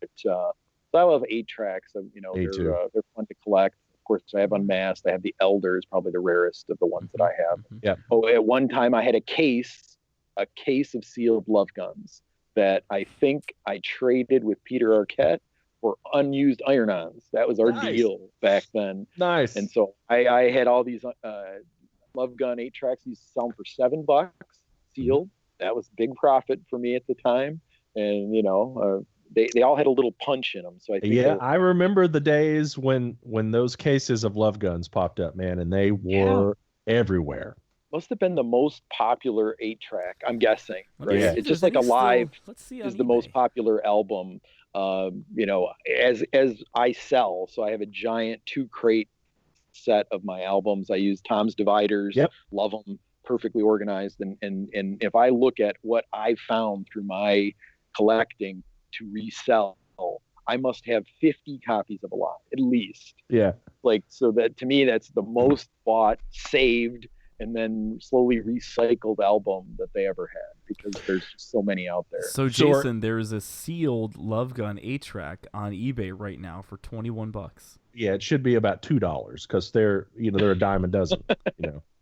but I love 8 tracks. Me too. They're fun to collect. Of course, I have Unmasked. I have the Elders, probably the rarest of the ones that I have. Yeah. Oh, at one time I had a case of sealed Love Guns that I think I traded with Peter Arquette for unused iron-ons. That was our Nice. deal back then. Nice. And so I had all these Love Gun 8 tracks. Used to sell them for $7 sealed. That was big profit for me at the time. And they all had a little punch in them. So I think I remember the days when those cases of Love Guns popped up, man, and they were everywhere. Must have been the most popular 8-track, I'm guessing. Right? Yeah. It's just like Alive is the most popular. popular album. As I sell, so I have a giant 2-crate set of my albums. I use Tom's dividers. Yep. Love them, perfectly organized. And if I look at what I found through my collecting to resell, I must have 50 copies of Alive at least. Yeah. So that to me, that's the most bought, saved, and then slowly recycled album that they ever had, because there's just so many out there. So Jason, there's a sealed Love Gun 8-track on eBay right now for $21. Yeah, it should be about $2 because they're a dime a dozen.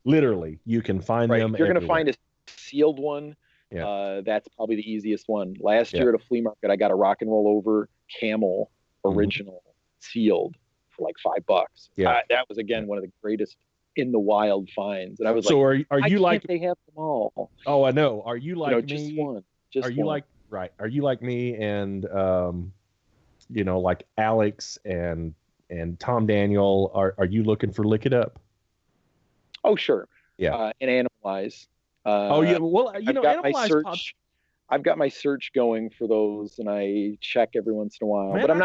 Literally, you can find them. If you're going to everywhere. find a sealed one, that's probably the easiest one. Last year at a flea market, I got a Rock and Roll Over Camel original sealed for like $5. Yeah, that was again one of the greatest in the wild finds, and I was so like, are you like? They have them all. Oh, I know. Are you like me? Just one. Just are you one. Are you like me and like Alex and Tom Daniel? Are you looking for Lick It Up? Oh, sure. Yeah. And Animalize. Well, I've got my Animalize search. I've got my search going for those, and I check every once in a while. Man, but I'm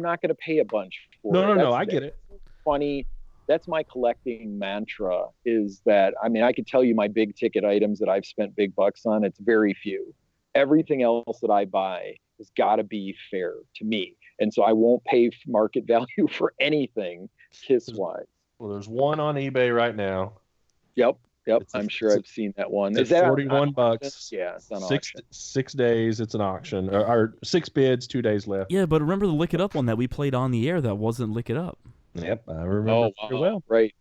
not gonna pay a bunch for it. No. I get it. Funny. That's my collecting mantra, is that, I could tell you my big ticket items that I've spent big bucks on. It's very few. Everything else that I buy has got to be fair to me. And so I won't pay market value for anything Kiss-wise. Well, there's one on eBay right now. Yep. I'm sure I've seen that one. Is that $41? Yeah, it's on auction. 6 days. It's an auction. Or 6 bids, 2 days left. Yeah, but remember the Lick It Up one that we played on the air that wasn't Lick It Up. Yep, I remember very well. Right.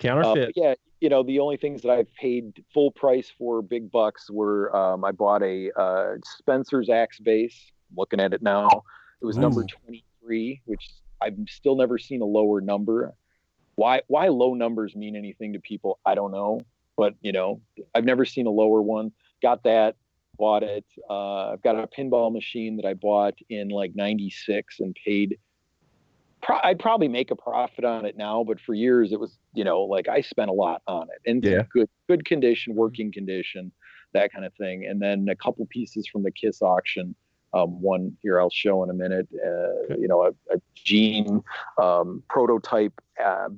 Counterfeit. The only things that I've paid full price for big bucks were I bought a Spencer's Axe bass. I'm looking at it now. It was number 23, which I've still never seen a lower number. Why low numbers mean anything to people, I don't know. But, I've never seen a lower one. Got that, bought it. I've got a pinball machine that I bought in like 96 and paid. I'd probably make a profit on it now, but for years it was, I spent a lot on it, and good condition, working condition, that kind of thing. And then a couple pieces from the Kiss auction. One here I'll show in a minute. A Gene prototype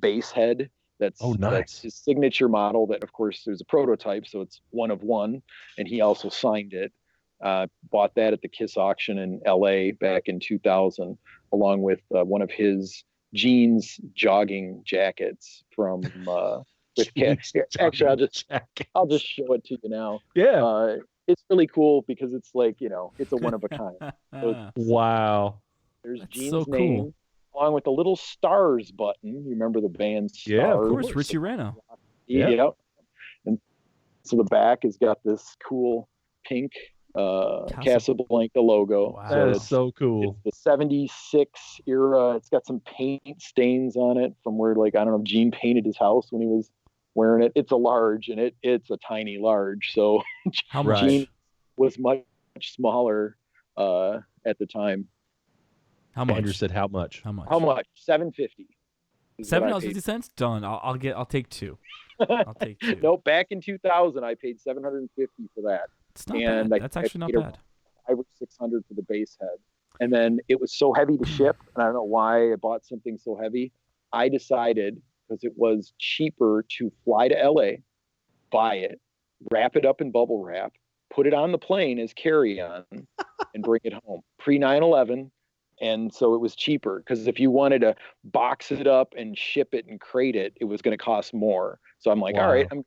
bass head. That's his signature model. That, of course, there's a prototype, so it's one of one, and he also signed it. Bought that at the Kiss auction in LA back in 2000, along with one of his Gene's jogging jackets from with Kiss. Actually, I'll just show it to you now. Yeah. It's really cool because it's like, it's a one of a kind. So wow. There's That's Gene's so cool. name, along with the little stars button. You remember the band Stars? Yeah, Of course, Richie Rano. Yep. And so the back has got this cool pink Casablanca logo. Wow. That is so cool. It's the 76 era. It's got some paint stains on it from where, I don't know if Gene painted his house when he was wearing it. It's a large, and it's a tiny large. So How much? Gene was much smaller at the time. How much? Andrew said how much? How much? $7.50. $7.50? Done. I'll take two. I'll take two. No, back in 2000, I paid $750 for that. It's not bad. That's actually not bad. $500 or $600 for the bass head, and then it was so heavy to ship, and I don't know why I bought something so heavy. I decided, because it was cheaper to fly to LA, buy it, wrap it up in bubble wrap, put it on the plane as carry-on, and bring it home. Pre 9/11, And so it was cheaper, because if you wanted to box it up and ship it and crate it, it was going to cost more. So I'm like, all right, I'm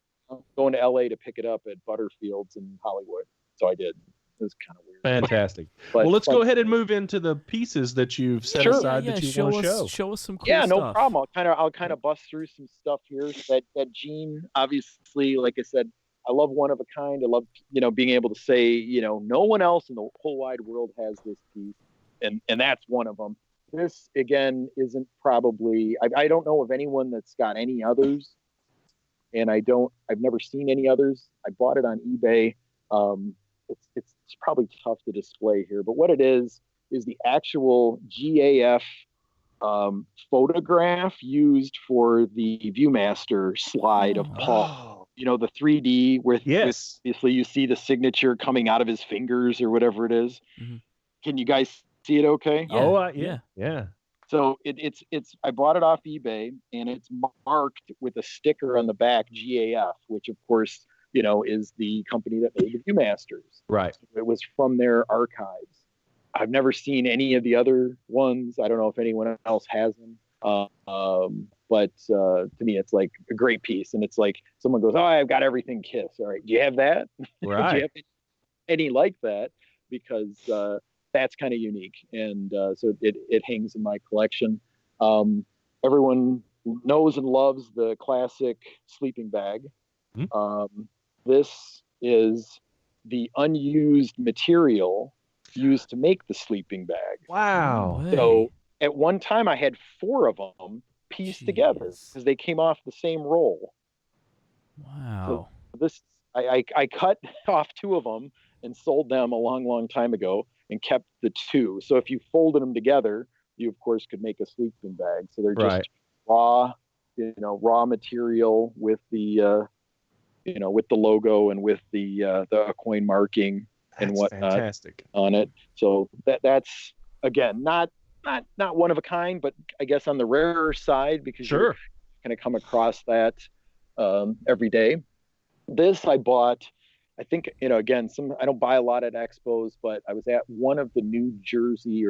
going to LA to pick it up at Butterfield's in Hollywood. So I did. It was kind of weird. Fantastic. But well, let's go ahead and move into the pieces that you've set aside that you want to show. Show us some cool stuff. stuff. No problem. I'll kind of bust through some stuff here. That Gene, obviously, like I said, I love one of a kind. I love, being able to say, no one else in the whole wide world has this piece. And that's one of them. This, again, isn't probably, I don't know of anyone that's got any others. And I've never seen any others. I bought it on eBay. It's probably tough to display here, but what it is the actual GAF photograph used for the Viewmaster slide of Paul. The 3D with obviously you see the signature coming out of his fingers or whatever it is. Mm-hmm. Can you guys see it okay? Yeah. Yeah. So it's I bought it off eBay, and it's marked with a sticker on the back, GAF, which of course, is the company that made the Viewmasters. Right. So it was from their archives. I've never seen any of the other ones. I don't know if anyone else has them. But to me, it's like a great piece. And it's like someone goes, "Oh, I've got everything Kiss." All right. Do you have that? Right. Do you have any like that? Because that's kind of unique. And so it hangs in my collection. Everyone knows and loves the classic sleeping bag. Mm-hmm. This is the unused material used to make the sleeping bag. Wow. So at one time I had 4 of them pieced together because they came off the same roll. Wow. So this, I cut off 2 of them and sold them a long time ago and kept the 2. So if you folded them together, you of course could make a sleeping bag. So they're just raw material with the with the logo and with the coin marking and whatnot fantastic on it. So that's again not one of a kind, but I guess on the rarer side, because you're going to come across that every day. This I bought, I think, again, I don't buy a lot at expos, but I was at one of the New Jersey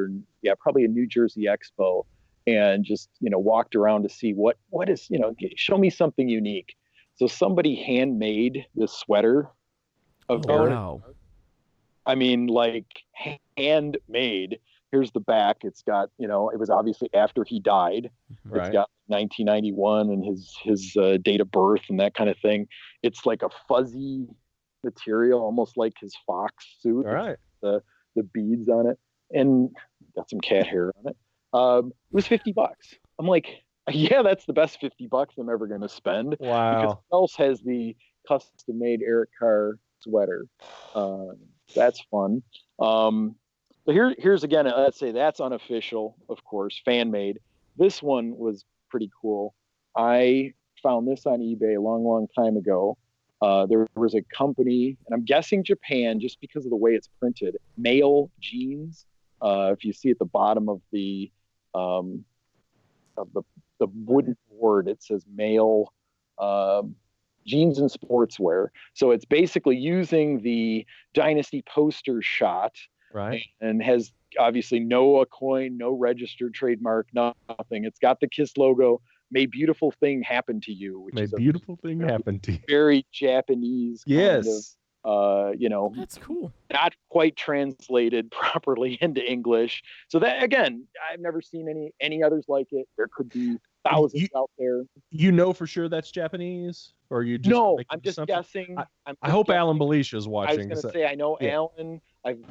probably a New Jersey expo, and just, walked around to see what is, show me something unique. So somebody handmade this sweater of Eric. Wow. I mean, like handmade. Here's the back. It's got, it was obviously after he died. Right. It's got 1991 and his date of birth and that kind of thing. It's like a fuzzy material, almost like his fox suit. All right. The beads on it, and got some cat hair on it. It was $50. I'm like, yeah, that's the best $50 I'm ever going to spend. Wow. Because who else has the custom-made Eric Carr sweater? That's fun. So here's again, let's say that's unofficial, of course, fan-made. This one was pretty cool. I found this on eBay a long time ago. There was a company, and I'm guessing Japan, just because of the way it's printed, Male Jeans. If you see at the bottom of the wooden board, it says Male Jeans and Sportswear. So it's basically using the Dynasty poster shot, right? And has obviously no coin, no registered trademark, nothing. It's got the Kiss logo. May beautiful thing happen to you. Which is beautiful thing happen to you. Very Japanese. Yes. That's cool. Not quite translated properly into English. So that, again, I've never seen any others like it. There could be thousands out there. For sure that's Japanese, or you just I'm just guessing. I hope guessing. Alan Belisha is watching. I was going to say I know Alan. I've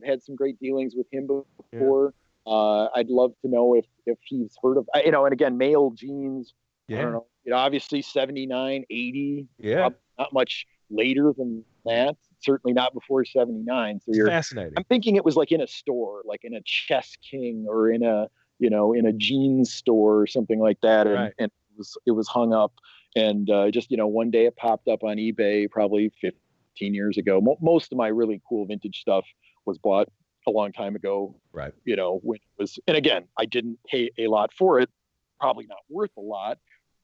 had some great dealings with him before. Yeah. I'd love to know if he's heard of, and again, Male Jeans. Yeah. I don't know. Obviously 79, 80. Yeah. Not much later than that. Certainly not before 79. So fascinating. I'm thinking it was like in a store, like in a Chess King or in a jeans store or something like that. Right. And it was hung up, and just, one day it popped up on eBay probably 15 years ago. Most of my really cool vintage stuff was bought a long time ago. Right. When it was, and again, I didn't pay a lot for it, probably not worth a lot,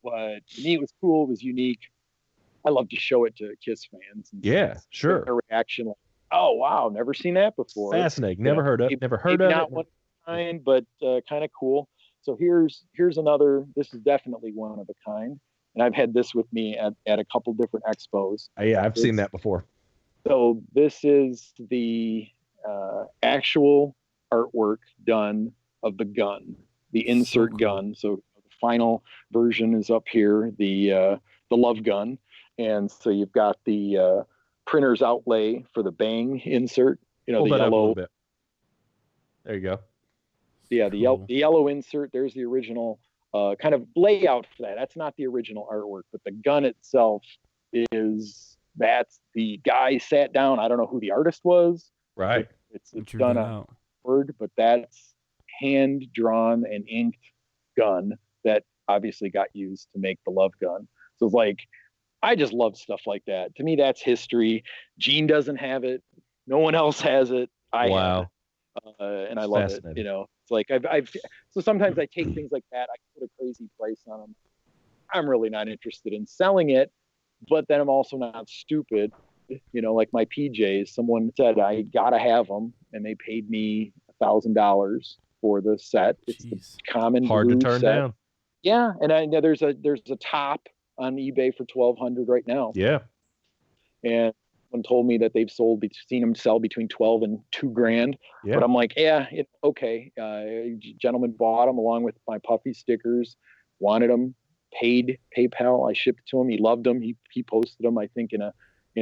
but to me it was cool. It was unique. I love to show it to Kiss fans. Yeah, sure. Their reaction, like, oh wow, never seen that before. Fascinating. Never heard of it. Not one kind, but kind of cool. So here's another. This is definitely one of a kind, and I've had this with me at a couple different expos. Yeah, I've seen that before. So this is the actual artwork done of the gun, the insert cool. gun. So the final version is up here, the love gun, and so you've got the printer's outlay for the bang insert. Pull The that up a yellow. little bit. There you go. Yeah, the yellow insert. There's the original kind of layout for that. That's not the original artwork, but the gun itself that's the guy sat down. I don't know who the artist was. Right. It's done on Word, but that's hand drawn and inked gun that obviously got used to make the love gun. So it's like, I just love stuff like that. To me, that's history. Gene doesn't have it. No one else has it. I have it. And I love it. It's like so sometimes I take things like that. I put a crazy price on them. I'm really not interested in selling it, but then I'm also not stupid. Like my PJs, someone said I gotta have them, and they paid me $1,000 for the set. It's the common hard to turn set. down. Yeah, and I know there's a top on eBay for $1,200 right now. Yeah, and someone told me that they've seen them sell between $12 and $2,000. Yeah. But I'm like, okay. Gentleman bought them along with my puffy stickers, wanted them, paid PayPal. I shipped it to him. He loved them. He posted them, I think, in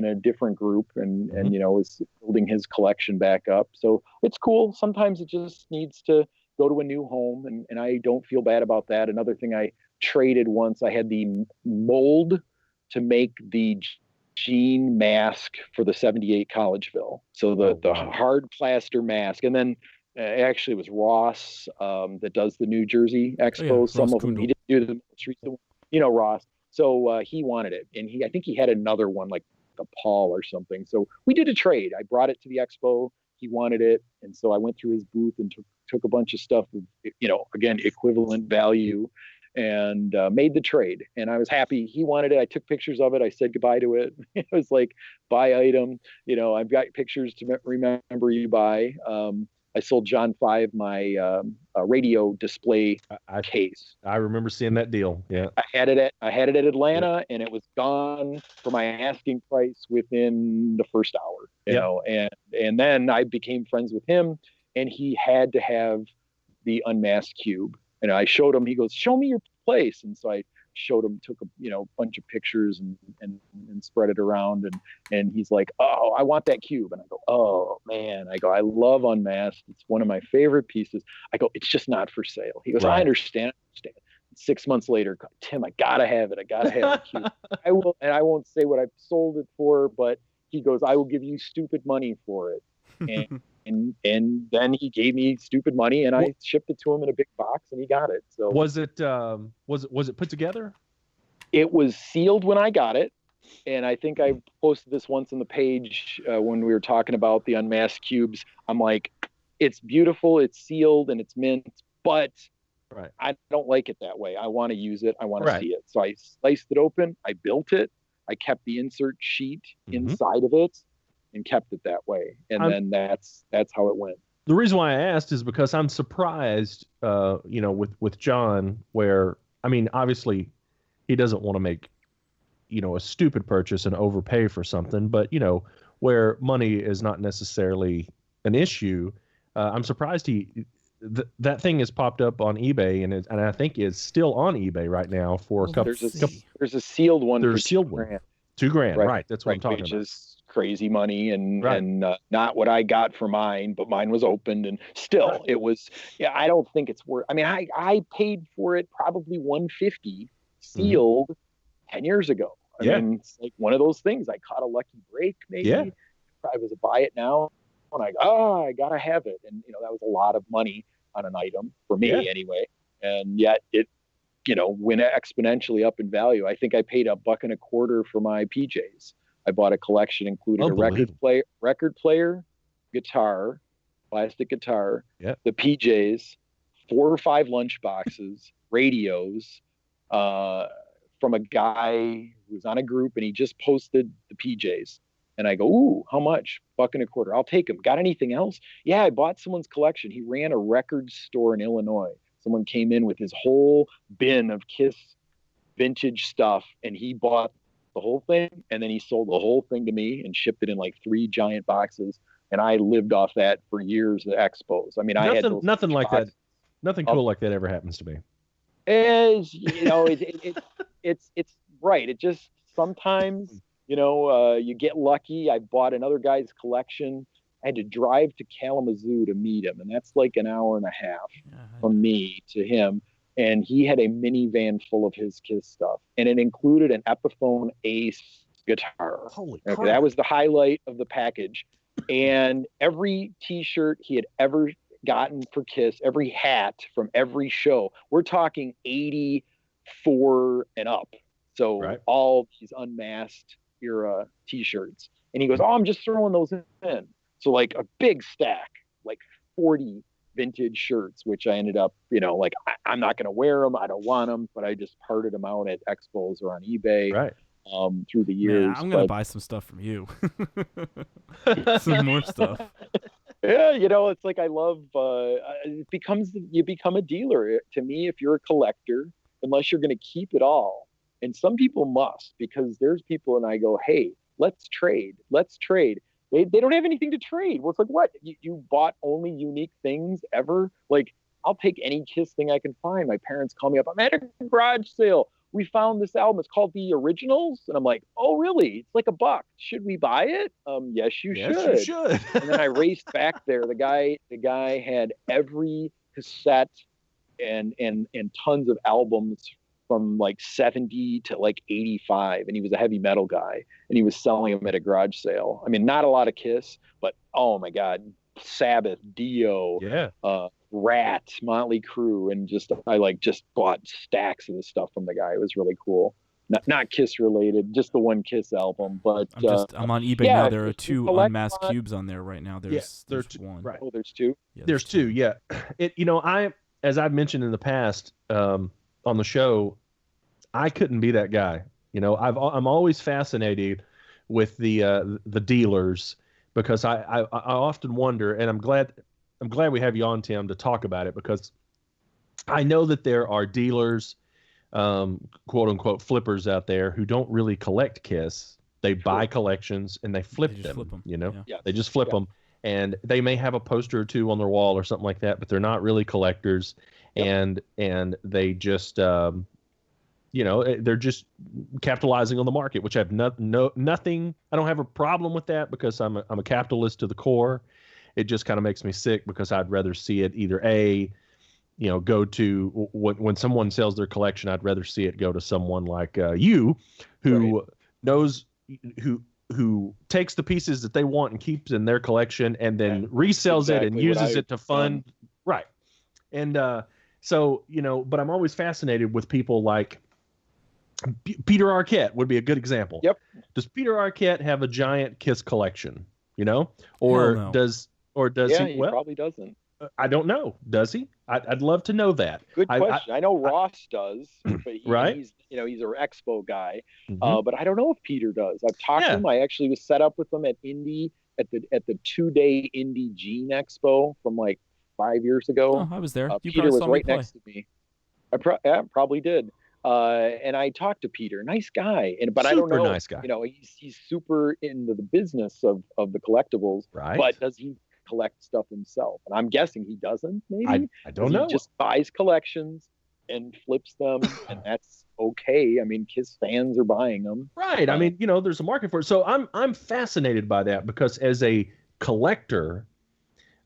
a different group, and was building his collection back up. So it's cool. Sometimes it just needs to go to a new home, and I don't feel bad about that. Another thing I traded once, I had the mold to make the Gene mask for the 78 Collegeville. So the hard plaster mask. And then actually it was Ross that does the New Jersey Expo. Oh, yeah. Some Ross of them, Kundal. he didn't do the most recent one, Ross. So he wanted it. And I think he had another one like a Paul or something. So we did a trade. I brought it to the expo. He wanted it. And so I went through his booth and took a bunch of stuff with, again, equivalent value, and made the trade. And I was happy. He wanted it. I took pictures of it. I said goodbye to it. It was like, buy item. I've got pictures to remember you by. I sold John 5 my radio display case. I remember seeing that deal. Yeah, I had it at Atlanta, and it was gone for my asking price within the first hour. You know, and then I became friends with him, and he had to have the unmasked cube. And I showed him. He goes, "Show me your place." And so I showed him, took a bunch of pictures and spread it around, and he's like, "Oh, I want that cube." And I go, "Oh man," I go, "I love unmasked. It's one of my favorite pieces." I go, "It's just not for sale." He goes, "I understand. 6 months later, "Tim, I gotta have it. I gotta have the cube." I will, and I won't say what I've sold it for, but he goes, "I will give you stupid money for it." And then he gave me stupid money, and I shipped it to him in a big box, and he got it. So was it put together? It was sealed when I got it, and I think I posted this once on the page when we were talking about the unmasked cubes. I'm like, it's beautiful, it's sealed, and it's mint, but I don't like it that way. I want to use it. I want to see it. So I sliced it open. I built it. I kept the insert sheet inside of it, and kept it that way. And then that's how it went. The reason why I asked is because I'm surprised, with John, where, I mean, obviously he doesn't want to make, a stupid purchase and overpay for something, but, where money is not necessarily an issue. I'm surprised that thing has popped up on eBay, and I think is still on eBay right now for a couple. There's a sealed one. There's a sealed one. $2,000, right? That's what I'm talking about. Which is crazy money, and not what I got for mine, but mine was opened, and still it was. Yeah, I don't think it's worth. I mean, I paid for it probably $150 sealed 10 years ago. I mean, it's like one of those things. I caught a lucky break, maybe. Yeah. I was a buy it now, and I gotta have it, and that was a lot of money on an item for me anyway, and yet it went exponentially up in value. I think I paid $1.25 for my PJs. I bought a collection including a record player, guitar, plastic guitar, the PJs, 4 or 5 lunch boxes, radios, from a guy who was on a group, and he just posted the PJs. And I go, ooh, how much? $1.25. I'll take them. Got anything else? Yeah, I bought someone's collection. He ran a record store in Illinois. Someone came in with his whole bin of Kiss vintage stuff, and he bought the whole thing, and then he sold the whole thing to me and shipped it in like 3 giant boxes. And I lived off that for years at expos. I mean, I had nothing like that. Nothing cool like that ever happens to me. As you know, it's right. It just sometimes, you get lucky. I bought another guy's collection. I had to drive to Kalamazoo to meet him, and that's like an hour and a half from me to him. And he had a minivan full of his Kiss stuff, and it included an Epiphone Ace guitar. Holy crap. Okay, that was the highlight of the package. And every T-shirt he had ever gotten for Kiss, every hat from every show, we're talking 84 and up. So all these Unmasked era T-shirts. And he goes, oh, I'm just throwing those in. So like a big stack, like 40 vintage shirts, which I ended up, I'm not going to wear them. I don't want them, but I just parted them out at expos or on eBay through the years. Man, I'm going to buy some stuff from you. Some more stuff. Yeah, it's like I love, you become a dealer. To me, if you're a collector, unless you're going to keep it all, and some people must, because there's people and I go, hey, let's trade. They don't have anything to trade. Well, it's like, what? You bought only unique things ever? Like, I'll take any Kiss thing I can find. My parents call me up. I'm at a garage sale. We found this album. It's called The Originals. And I'm like, oh, really? It's like $1. Should we buy it? Yes, you should. And then I raced back there. The guy had every cassette and tons of albums from like 70 to like 85. And he was a heavy metal guy, and he was selling them at a garage sale. I mean, not a lot of Kiss, but oh my God, Sabbath, Dio, Rat, Motley Crue, and I just bought stacks of the stuff from the guy. It was really cool. Not Kiss related, just the one Kiss album. But I'm on eBay now. There are 2 Unmasked cubes on there right now. There's 1. Right. Oh, there's 2. Yeah, there's 2. Yeah. As I've mentioned in the past on the show, I couldn't be that guy. I'm always fascinated with the dealers, because I often wonder, and I'm glad we have you on, Tim, to talk about it, because I know that there are dealers, quote unquote flippers out there, who don't really collect Kiss. They buy collections and they flip them. They just flip them, and they may have a poster or 2 on their wall or something like that, but they're not really collectors. And they just they're just capitalizing on the market, which I have nothing. I don't have a problem with that, because I'm a capitalist to the core. It just kind of makes me sick, because I'd rather see it either go to when someone sells their collection, I'd rather see it go to someone like you, who knows, who takes the pieces that they want and keeps in their collection, and then resells it and uses it to fund. Right. And so, but I'm always fascinated with people like Peter Arquette would be a good example. Yep. Does Peter Arquette have a giant Kiss collection? Or no. does he? Well, he probably doesn't. I don't know. Does he? I'd love to know that. Good question. I know Ross does, but he's he's an expo guy. But I don't know if Peter does. I've talked to him. I actually was set up with him at Indy at the 2-day Indy Gene Expo from like 5 years ago. Oh, I was there. Peter was right next to me. I probably did. And I talked to Peter, nice guy, but I don't know. Nice guy. He's super into the business of the collectibles. Right. But does he collect stuff himself? And I'm guessing he doesn't. Maybe I don't know. He just buys collections and flips them, and that's okay. I mean, Kiss fans are buying them. Right. I mean, there's a market for it. So I'm fascinated by that, because as a collector,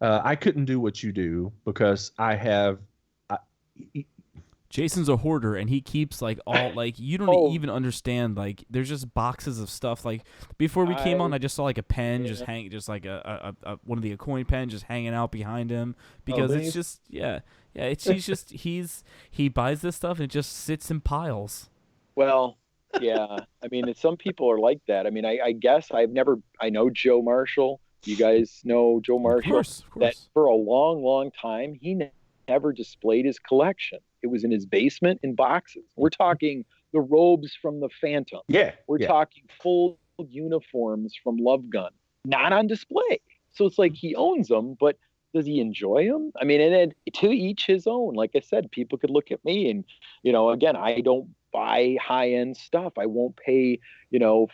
I couldn't do what you do, because Jason's a hoarder, and he keeps like all like you don't even understand. Like there's just boxes of stuff. Like before we came on, I just saw like a pen just hang, just like a one of the coin pens just hanging out behind him, because it's just he buys this stuff and it just sits in piles. Well, yeah. I mean, some people are like that. I mean, I guess I know Joe Marshall. You guys know Joe Marshall? Of course. That for a long, long time, he never displayed his collection. It was in his basement in boxes. We're talking the robes from the Phantom. Yeah. We're talking full uniforms from Love Gun, not on display. So it's like he owns them, but does he enjoy them? I mean, and then to each his own. Like I said, people could look at me and, again, I don't buy high end stuff. I won't pay,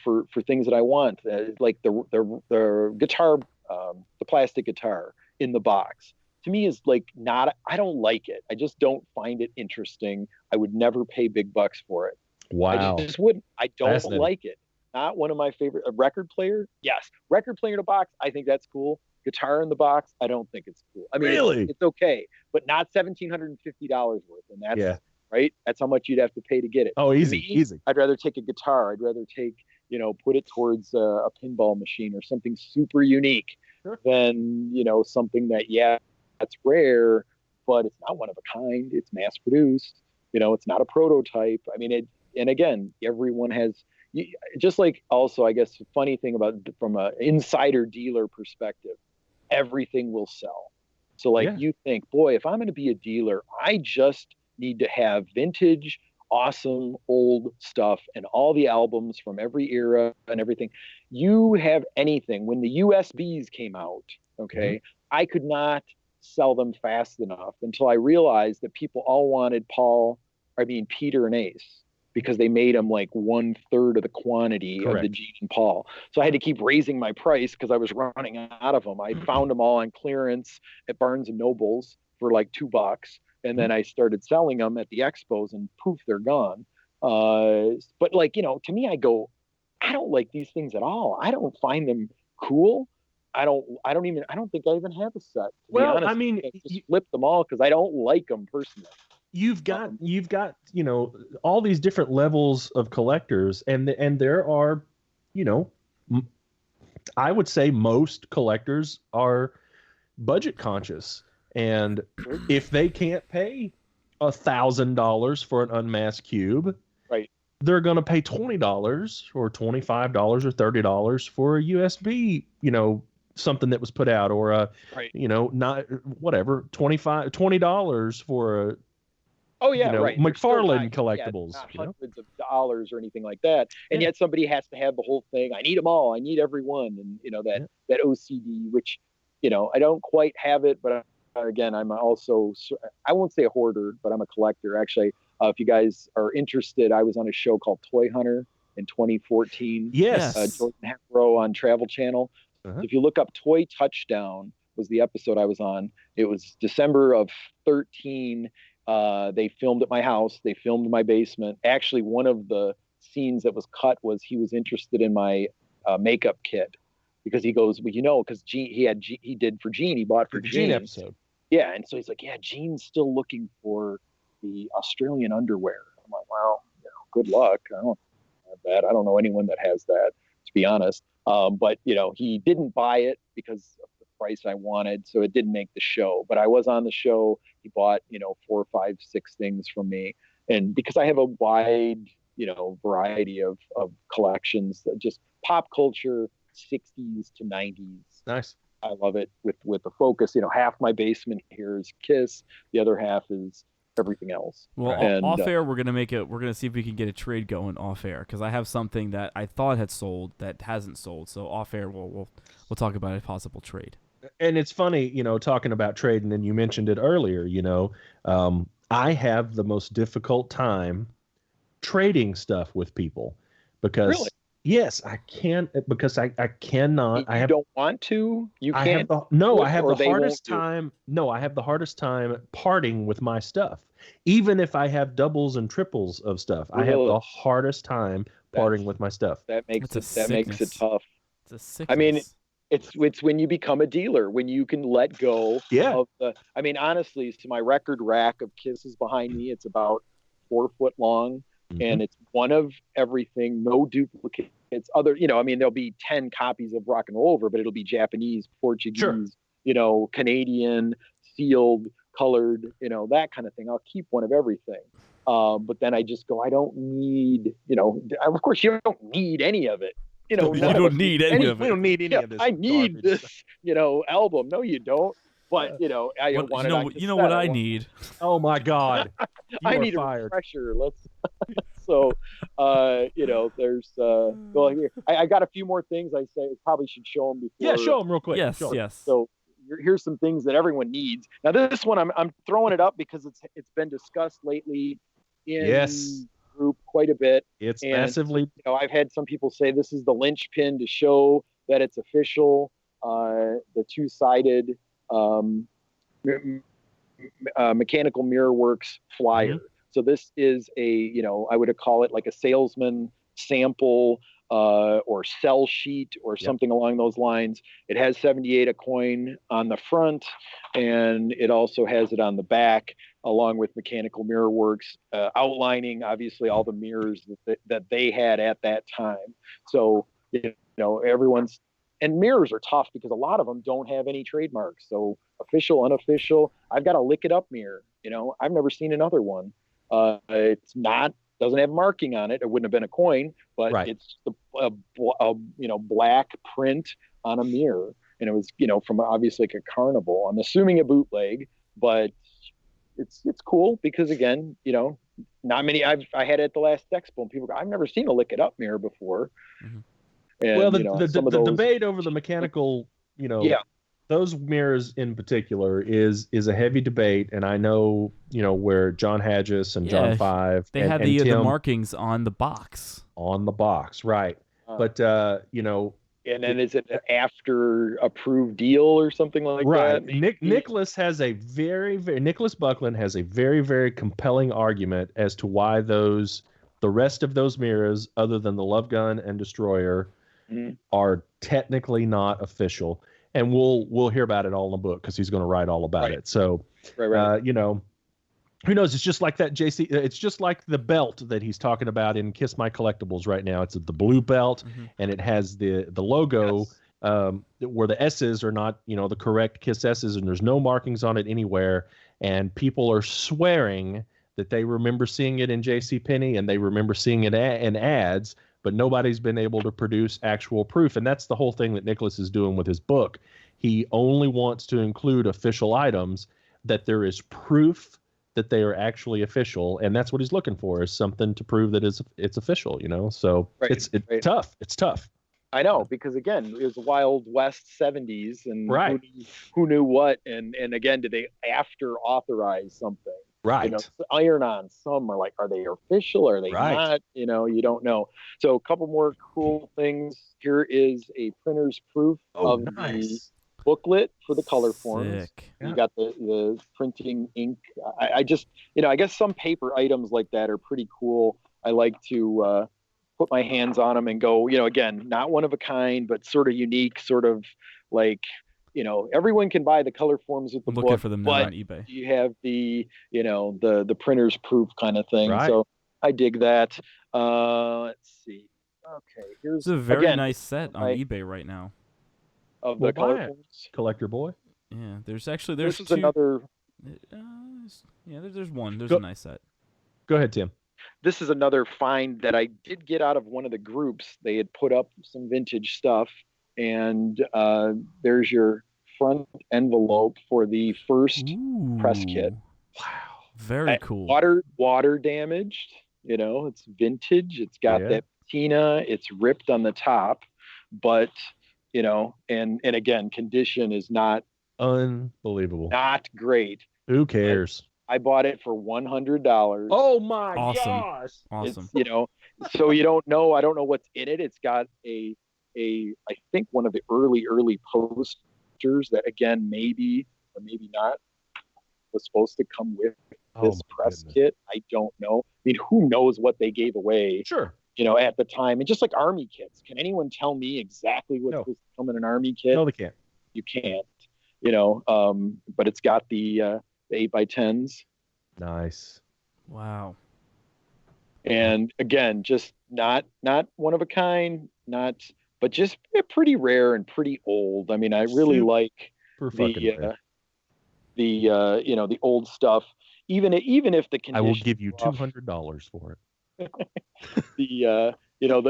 for things that I want, like the guitar, the plastic guitar in the box. To me is like not. I don't like it. I just don't find it interesting. I would never pay big bucks for it. Wow. I just wouldn't. I don't like it. Not one of my favorite. A record player, yes. Record player in a box, I think that's cool. Guitar in the box, I don't think it's cool. I mean, really? It's okay, but not $1,750 worth, and that's right. That's how much you'd have to pay to get it. Oh, easy. I'd rather take a guitar. I'd rather take, put it towards a pinball machine or something super unique than something that that's rare, but it's not one of a kind. It's mass produced. It's not a prototype. I mean, and again, everyone has. Just like also, I guess, the funny thing about from an insider dealer perspective, everything will sell. So like you think, boy, if I'm going to be a dealer, I just need to have vintage, awesome, old stuff and all the albums from every era and everything. You have anything. When the USBs came out, I could not sell them fast enough until I realized that people all wanted Peter and Ace, because they made them like 1/3 of the quantity of the Gene and Paul. So I had to keep raising my price because I was running out of them. I found them all on clearance at Barnes and Nobles for like $2. And then I started selling them at the expos and poof, they're gone. But like, to me, I don't like these things at all. I don't find them cool. I don't think I even have a set. Well, I mean, I just flip them all because I don't like them personally. You've got all these different levels of collectors, and there are, I would say most collectors are budget conscious, and if they can't pay $1,000 for an unmasked cube, they're going to pay $20 or $25 or $30 for a USB, something that was put out, or not whatever, $20 for a McFarlane collectibles, not hundreds of dollars or anything like that. And yet somebody has to have the whole thing. I need them all. I need every one. And that OCD, which I don't quite have it, but again, I'm also, I won't say a hoarder, but I'm a collector. Actually, if you guys are interested, I was on a show called Toy Hunter in 2014. Yes, Jordan Harrow on Travel Channel. If you look up Toy Touchdown was the episode I was on. It was December of 13. They filmed at my house. They filmed my basement. Actually, one of the scenes that was cut was he was interested in my makeup kit, because he goes, well, because he did for Gene. He bought for Gene episode. Yeah, and so he's like, yeah, Gene's still looking for the Australian underwear. I'm like, well, good luck. I don't have that. I don't know anyone that has that, to be honest. But he didn't buy it because of the price I wanted, so it didn't make the show. But I was on the show. He bought 4, 5, 6 things from me, and because I have a wide variety of collections, that just pop culture, 60s to 90s. Nice. I love it with the focus. Half my basement here is Kiss, the other half is everything else. Well, off air, we're gonna see if we can get a trade going off air, because I have something that I thought had sold that hasn't sold. So off air, we'll talk about a possible trade. And it's funny, talking about trading, and you mentioned it earlier. I have the most difficult time trading stuff with people because. Really? Yes, I can't, because I cannot. You don't want to? You can't? I have the hardest time. No, I have the hardest time parting with my stuff. Even if I have doubles and triples of stuff, I have the hardest time parting with my stuff. That makes it tough. It's a sickness. I mean, it's when you become a dealer, when you can let go of the. I mean, honestly, to my record rack of Kisses behind me, it's about 4 foot long. And it's one of everything, no duplicates. There'll be 10 copies of Rock and Roll Over, but it'll be Japanese, Portuguese, Canadian, sealed, colored, that kind of thing. I'll keep one of everything. But then I just go, I don't need, of course you don't need any of it. You don't need any of it. We don't need any of this. I need this, album. No, you don't. But I want it. You know what I need? Oh my God! I need a refresher. So, there's well, here I got a few more things. I say probably should show them before. Yeah, show them real quick. Yes, Show 'em. yes. So here's some things that everyone needs. Now this one I'm throwing it up because it's been discussed lately in Yes. group quite a bit. It's And, massively. I've had some people say this is the linchpin to show that it's official. The two-sided Mechanical Mirror Works flyer. Mm-hmm. So this is I would call it like a salesman sample or sell sheet or something along those lines. It has 78 a coin on the front, and it also has it on the back, along with Mechanical Mirror Works, outlining obviously all the mirrors that they had at that time. So everyone's, and mirrors are tough because a lot of them don't have any trademarks. So official, unofficial. I've got a Lick It Up mirror. I've never seen another one. It's doesn't have marking on it. It wouldn't have been a coin, but it's a black print on a mirror, and it was from obviously like a carnival. I'm assuming a bootleg, but it's cool because again, not many. I had it at the last expo, and people go, I've never seen a Lick It Up mirror before. Mm-hmm. And, well, the debate over the mechanical, those mirrors in particular is a heavy debate, and I know where John Hadgis and John Five they and, had and the Tim markings on the box. On the box, right? But and then is it an after approved deal or something like that? Nicholas has a Nicholas Buckland has a very, very compelling argument as to why the rest of those mirrors, other than the Love Gun and Destroyer, are technically not official. And we'll hear about it all in the book because he's going to write all about it. So, who knows? It's just like that, JC. It's just like the belt that he's talking about in Kiss My Collectibles right now. It's the blue belt, and it has the logo where the S's are not, the correct Kiss S's, and there's no markings on it anywhere. And people are swearing that they remember seeing it in JCPenney and they remember seeing it in ads, but nobody's been able to produce actual proof. And that's the whole thing that Nicholas is doing with his book. He only wants to include official items that there is proof that they are actually official, and that's what he's looking for, is something to prove that it's official, So it's tough. It's tough. I know, because again, it was Wild West 70s, and who knew what, and again, did they after authorize something? Right. Iron-On, some are like, are they official? Are they not? You don't know. So a couple more cool things. Here is a printer's proof of the booklet for the color forms. You got the printing ink. I just, I guess some paper items like that are pretty cool. I like to put my hands on them and go, again, not one of a kind, but sort of unique, sort of like, everyone can buy the color forms with the book. Looking for them now but on eBay. You have the, the printer's proof kind of thing. Right. So I dig that. Let's see. Okay, here's a very nice set on eBay right now. Of the color forms. Collector Boy. Yeah, there's two. This is another. There's one. There's a nice set. Go ahead, Tim. This is another find that I did get out of one of the groups. They had put up some vintage stuff, and there's your front envelope for the first press kit. Wow, very cool. Water damaged. It's vintage. It's got that patina. It's ripped on the top, but and again, condition is not unbelievable. Not great. Who cares? I bought it for $100. Oh my gosh! Awesome. So you don't know. I don't know what's in it. It's got I think one of the early posters that again maybe or maybe not was supposed to come with this press kit. I don't know. I mean, who knows what they gave away? Sure. At the time, and just like army kits, can anyone tell me exactly what's supposed to come in an army kit? No, they can't. You can't. But it's got the 8x10s. Nice. Wow. And again, just not one of a kind, but just pretty rare and pretty old. I mean, I really like the old stuff. Even if the condition, I will give you $200 for it. The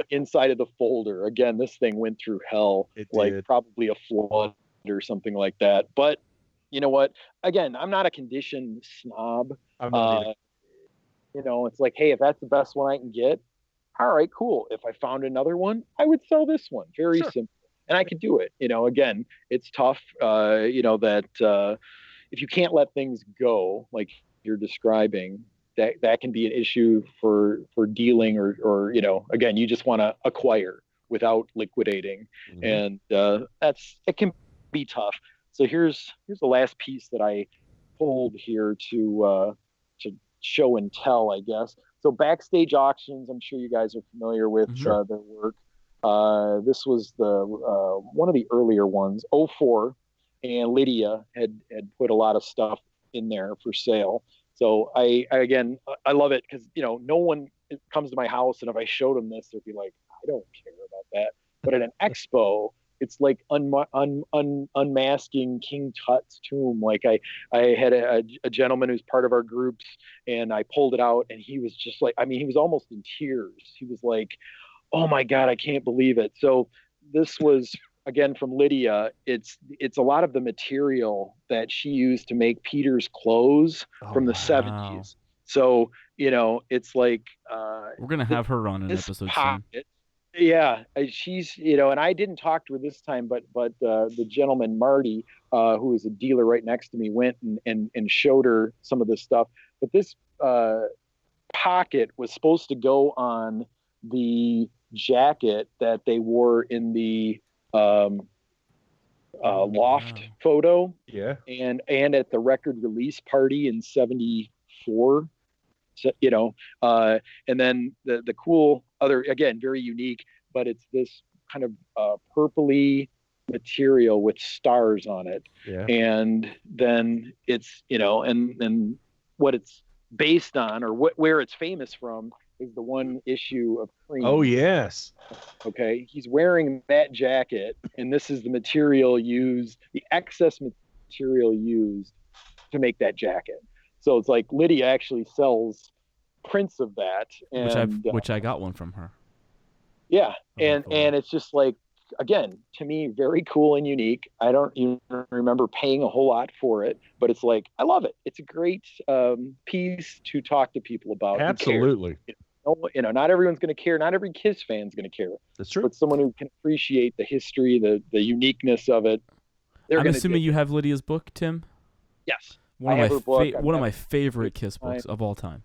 inside of the folder, again, this thing went through hell. Probably a flood or something like that. But you know what? Again, I'm not a condition snob. It's like, hey, if that's the best one I can get, all right, cool. If I found another one, I would sell this one. Very simple. And I could do it. Again, it's tough, that if you can't let things go, like you're describing, that can be an issue for dealing or again, you just want to acquire without liquidating. And it can be tough. So here's the last piece that I pulled here to show and tell, I guess. So Backstage Auctions, I'm sure you guys are familiar with their work. This was the one of the earlier ones, '04, and Lydia had put a lot of stuff in there for sale. So I love it because no one comes to my house, and if I showed them this, they'd be like, I don't care about that. But at an expo, it's like unmasking King Tut's tomb. Like I had a gentleman who's part of our groups, and I pulled it out, and he was just like, he was almost in tears. He was like, oh my God, I can't believe it. So this was, again, from Lydia. It's a lot of the material that she used to make Peter's clothes from the 70s. So, it's like, we're going to have her on an episode soon. Yeah, she's, and I didn't talk to her this time, but the gentleman, Marty, who was a dealer right next to me, went and showed her some of this stuff. But this pocket was supposed to go on the jacket that they wore in the Loft photo. Yeah. And at the record release party in '74. So, and then the cool other, again, very unique, but it's this kind of purpley material with stars on it. Yeah. And then it's, and what it's based on, or where it's famous from, is the one issue of Cream. Oh, yes. Okay. He's wearing that jacket, and this is the material used, the excess material used to make that jacket. So it's like Lydia actually sells prints of that, and which I got one from her. Yeah, and it's just like, again, to me, very cool and unique. I don't even remember paying a whole lot for it, but it's like, I love it. It's a great piece to talk to people about. Absolutely. Not everyone's going to care. Not every Kiss fan's going to care. That's true. But someone who can appreciate the history, the uniqueness of it. I'm assuming you have Lydia's book, Tim? Yes. One of my favorite Kiss books of all time.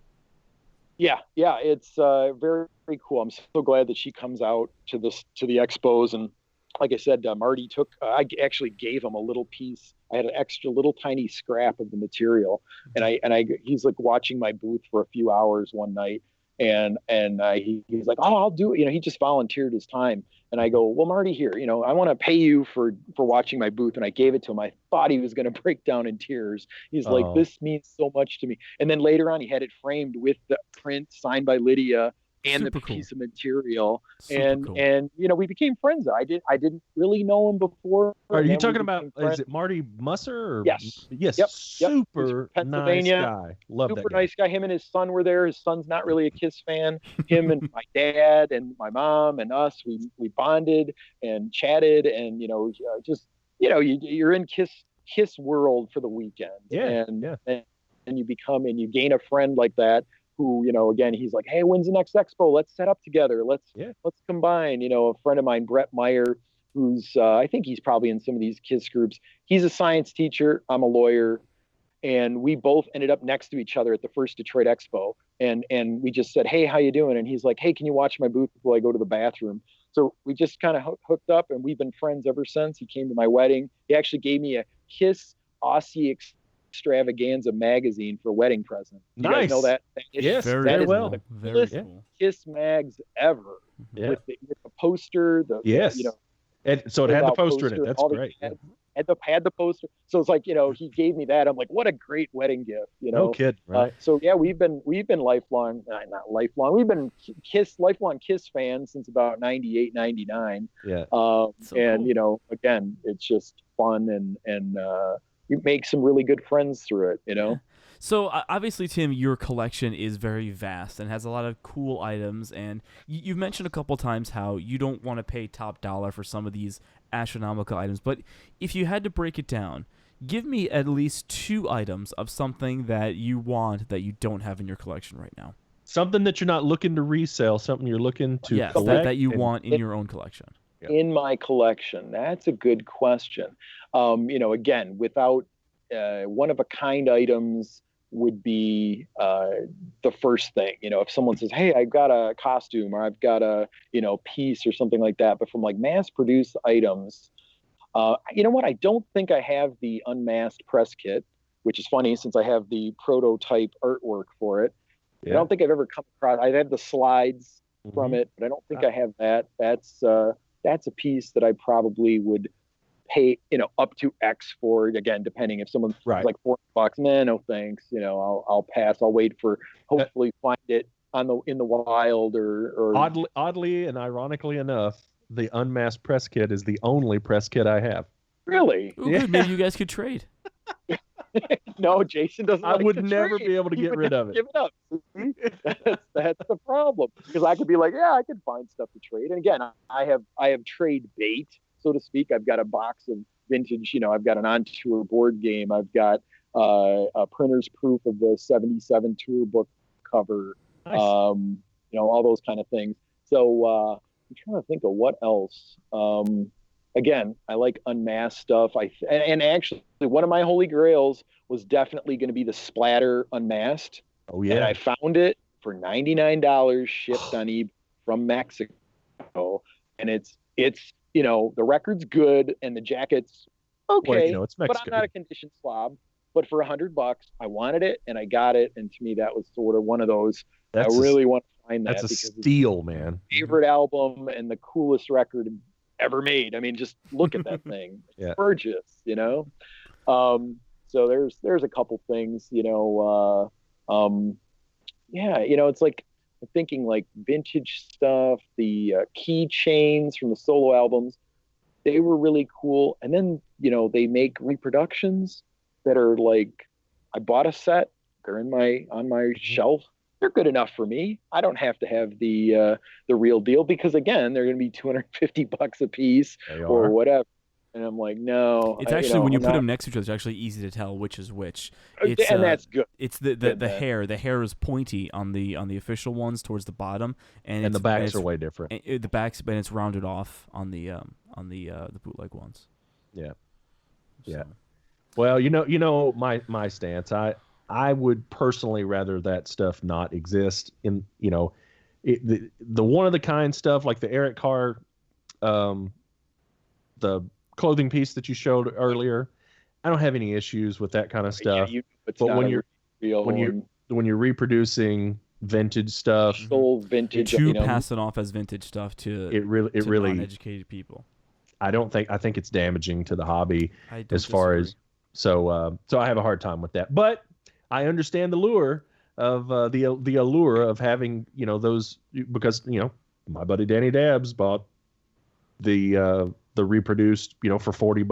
Yeah, it's very, very cool. I'm so glad that she comes out to the expos, and like I said, Marty I actually gave him a little piece. I had an extra little tiny scrap of the material, and he's like watching my booth for a few hours one night, and he's like, oh, I'll do it. He just volunteered his time. And I go, well, Marty, here, I want to pay you for watching my booth. And I gave it to him. I thought he was going to break down in tears. He's like, this means so much to me. And then later on, he had it framed with the print signed by Lydia and Super the cool. piece of material. Super cool. And we became friends. I didn't really know him before. Are you talking about, is it Marty Musser? Or? Yes. Yes. Yep. Super Pennsylvania. nice guy. Love that Super guy. nice guy. Him and his son were there. His son's not really a Kiss fan. Him and my dad and my mom and us, we bonded and chatted, and you're in Kiss world for the weekend. Yeah. And you gain a friend like that who, again, he's like, hey, when's the next expo? Let's set up together. Let's combine. A friend of mine, Brett Meyer, who's I think he's probably in some of these Kiss groups. He's a science teacher. I'm a lawyer. And we both ended up next to each other at the first Detroit Expo. And we just said, hey, how you doing? And he's like, hey, can you watch my booth before I go to the bathroom? So we just kind of hooked up, and we've been friends ever since. He came to my wedding. He actually gave me a Kiss Aussie Extravaganza magazine for a wedding present. You guys know that? Yes, very well. The Very coolest cool. Kiss mags ever. Yeah. With the poster. Yes. And so it had the poster in it. That's great. Had the poster. So it's like, he gave me that. I'm like, what a great wedding gift, No kid, right? So yeah, we've been lifelong, not lifelong. We've been lifelong Kiss fans since about 98, 99. Yeah. And cool. Again, it's just fun, and you make some really good friends through it, Yeah. So obviously, Tim, your collection is very vast and has a lot of cool items, and you've mentioned a couple times how you don't want to pay top dollar for some of these astronomical items. But if you had to break it down, Give me at least 2 items of something that you want that you don't have in your collection right now. Something that you're not looking to resell, something you're looking to collect. That you want in your own collection. In my collection, that's a good question. Again, without one-of-a-kind items would be the first thing. If someone says, hey, I've got a costume or I've got a piece or something like that, but from like mass-produced items, you know what? I don't think I have the unmasked press kit, which is funny since I have the prototype artwork for it. Yeah. I don't think I've ever come across. I've had the slides from it, but I don't think I have that. That's a piece that I probably would pay, up to X for. Again, depending if someone's like $4, man, no thanks. I'll pass. I'll wait for hopefully find it in the wild or oddly and ironically enough, the unmasked press kit is the only press kit I have. Really? Ooh, good. Maybe you guys could trade. No, Jason doesn't. I would never be able to get rid of it. Give it up. That's the problem. Because I could be like, yeah, I could find stuff to trade. And again, I have trade bait, so to speak. I've got a box of vintage. I've got an on-tour board game. I've got a printer's proof of the '77 tour book cover. Nice. All those kind of things. So I'm trying to think of what else. Again, I like unmasked stuff. And actually, one of my holy grails was definitely going to be the Splatter Unmasked. Oh yeah, and I found it for $99 shipped on eBay from Mexico, and it's the record's good and the jacket's okay. Well, it's Mexico. But I'm not a condition slob. But for $100, I wanted it and I got it, and to me that was sort of one of those. I really want to find that. That's a steal, man. Favorite album and the coolest record ever made. I mean, just look at that thing. It's gorgeous, So there's a couple things, it's like I'm thinking like vintage stuff, the keychains from the solo albums, they were really cool. And then, they make reproductions that are like, I bought a set, they're on my shelf. They're good enough for me. I don't have to have the real deal because again, they're going to be $250 a piece or whatever. And I'm like, no. It's actually when you put them next to each other, it's actually easy to tell which is which. And that's good. It's the hair. The hair is pointy on the official ones towards the bottom, and the backs are way different. The backs, but it's rounded off on the bootleg ones. Yeah. Yeah. Well, my stance. I would personally rather that stuff not exist in, the one of the kind stuff like the Eric Carr, the clothing piece that you showed earlier. I don't have any issues with that kind of stuff. But when you're reproducing vintage stuff, vintage, to pass it off as vintage stuff to uneducated people, I think it's damaging to the hobby as far as so I have a hard time with that. But I understand the lure of the allure of having those, because my buddy Danny Dabbs bought the reproduced for $40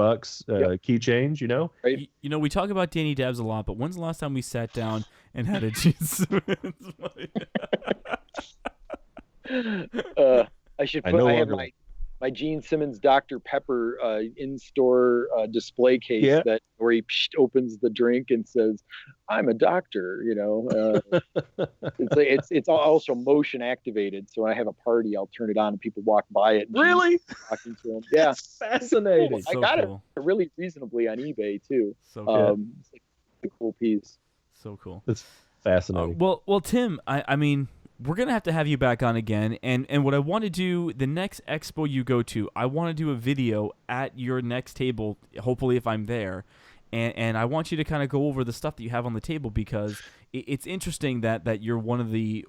keychains. Right. We talk about Danny Dabbs a lot, but when's the last time we sat down and had a Gene Simmons? I have my Gene Simmons Dr. Pepper in-store display case where he opens the drink and says, "I'm a doctor." It's also motion activated. So when I have a party, I'll turn it on and people walk by it. And really? Talking to them. Yeah, that's fascinating. Cool. I got it really reasonably on eBay too. So cool. It's a cool piece. So cool. It's fascinating. Well, Tim, I mean, we're going to have you back on again. And what I want to do, the next expo you go to, I want to do a video at your next table, hopefully if I'm there. And I want you to kind of go over the stuff that you have on the table, because it's interesting that you're one of the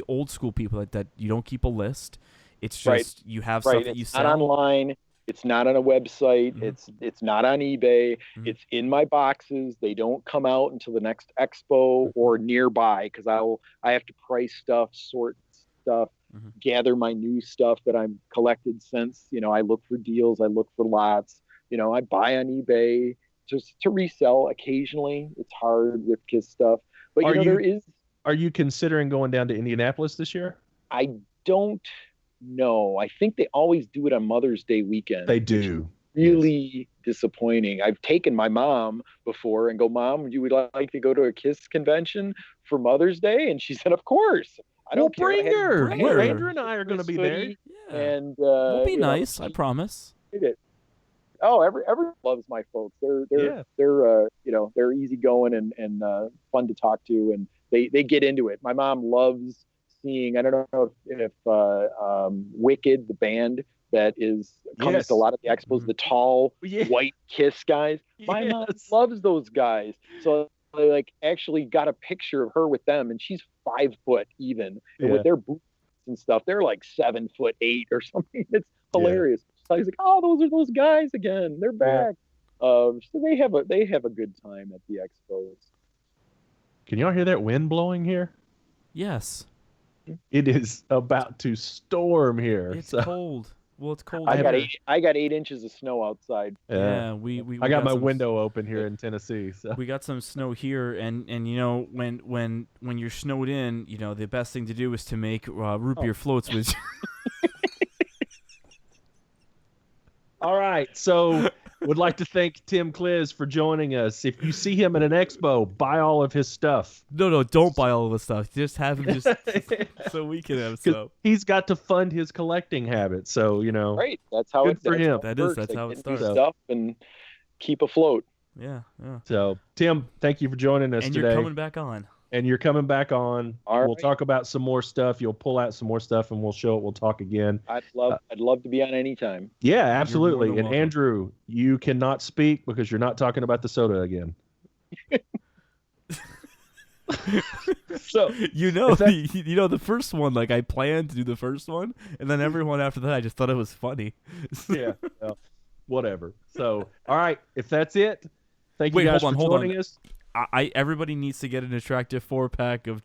old school people that you don't keep a list. It's just you have stuff that you sell. It's not online. It's not on a website. Mm-hmm. It's not on eBay. Mm-hmm. It's in my boxes. They don't come out until the next expo or nearby, because I have to price stuff, sort stuff, gather my new stuff that I'm collected since. I look for deals. I look for lots. I buy on eBay just to resell occasionally. It's hard with KISS stuff, but Are you considering going down to Indianapolis this year? I don't know. I think they always do it on Mother's Day weekend. They do. really disappointing. I've taken my mom before and go, Mom, you would like to go to a Kiss convention for Mother's Day? And she said, of course. I don't care. Bring her. Bring her. Andrew and I are going to be there. Yeah. And we'll be nice. I promise. Oh, everyone loves my folks. They're easygoing and fun to talk to, and they get into it. My mom loves seeing. I don't know if Wicked, the band that comes to a lot of the expos, the tall white Kiss guys. My mom loves those guys. So I actually got a picture of her with them, and she's 5 foot even, and with their boots and stuff, they're like 7'8" or something. It's hilarious. So I was like, oh, those are those guys again. They're back. So they have a good time at the expos. Can y'all hear that wind blowing here? Yes. It is about to storm here. It's cold. Well, it's cold. I got 8 inches of snow outside. Yeah, I got my window open here in Tennessee. So. We got some snow here, and when you're snowed in, the best thing to do is to make root beer floats with. All right, so would like to thank Tim Klisz for joining us. If you see him at an expo, buy all of his stuff. No, don't buy all of his stuff. Just have him so we can have stuff. He's got to fund his collecting habit, so Right, that's how good for him. That's how it starts. Stuff and keep afloat. Yeah. So Tim, thank you for joining us today. today. And you're coming back on. And you're coming back on. We'll talk about some more stuff. You'll pull out some more stuff, and we'll show it. We'll talk again. I'd love to be on anytime. Yeah, absolutely. And Andrew, you cannot speak because you're not talking about the soda again. So the first one, I planned to do the first one, and then everyone after that, I just thought it was funny. Yeah, well, whatever. So, all right, if that's it, thank you guys for joining us. Everybody needs to get an attractive 4-pack of.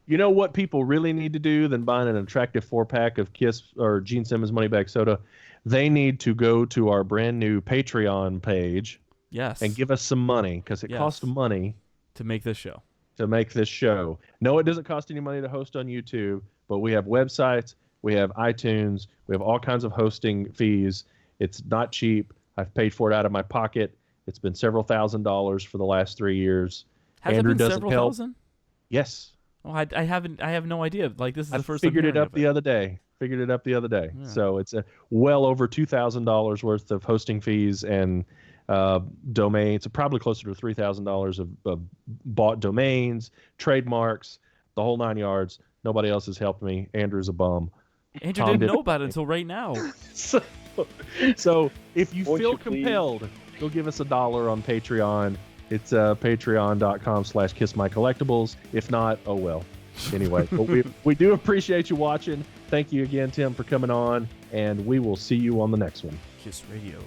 You know what people really need to do than buying an attractive 4-pack of Kiss or Gene Simmons Money Bag Soda? They need to go to our brand new Patreon page. Yes. And give us some money because it costs money to make this show. No, it doesn't cost any money to host on YouTube, but we have websites, we have iTunes, we have all kinds of hosting fees. It's not cheap. I've paid for it out of my pocket. It's been several $1,000s for the last 3 years. Has Andrew it been doesn't several help. thousand? Yes. Oh, I have no idea. This is the first. I figured it up the other day. Yeah. So it's well over $2,000 worth of hosting fees and domains. Probably closer to $3,000 of bought domains, trademarks, the whole 9 yards. Nobody else has helped me. Andrew's a bum. Andrew didn't know about it until right now. So if you feel compelled, go give us $1 on Patreon. It's patreon.com/kissmycollectibles. If not, oh well. Anyway, but we do appreciate you watching. Thank you again, Tim, for coming on, and we will see you on the next one. Kiss Radio.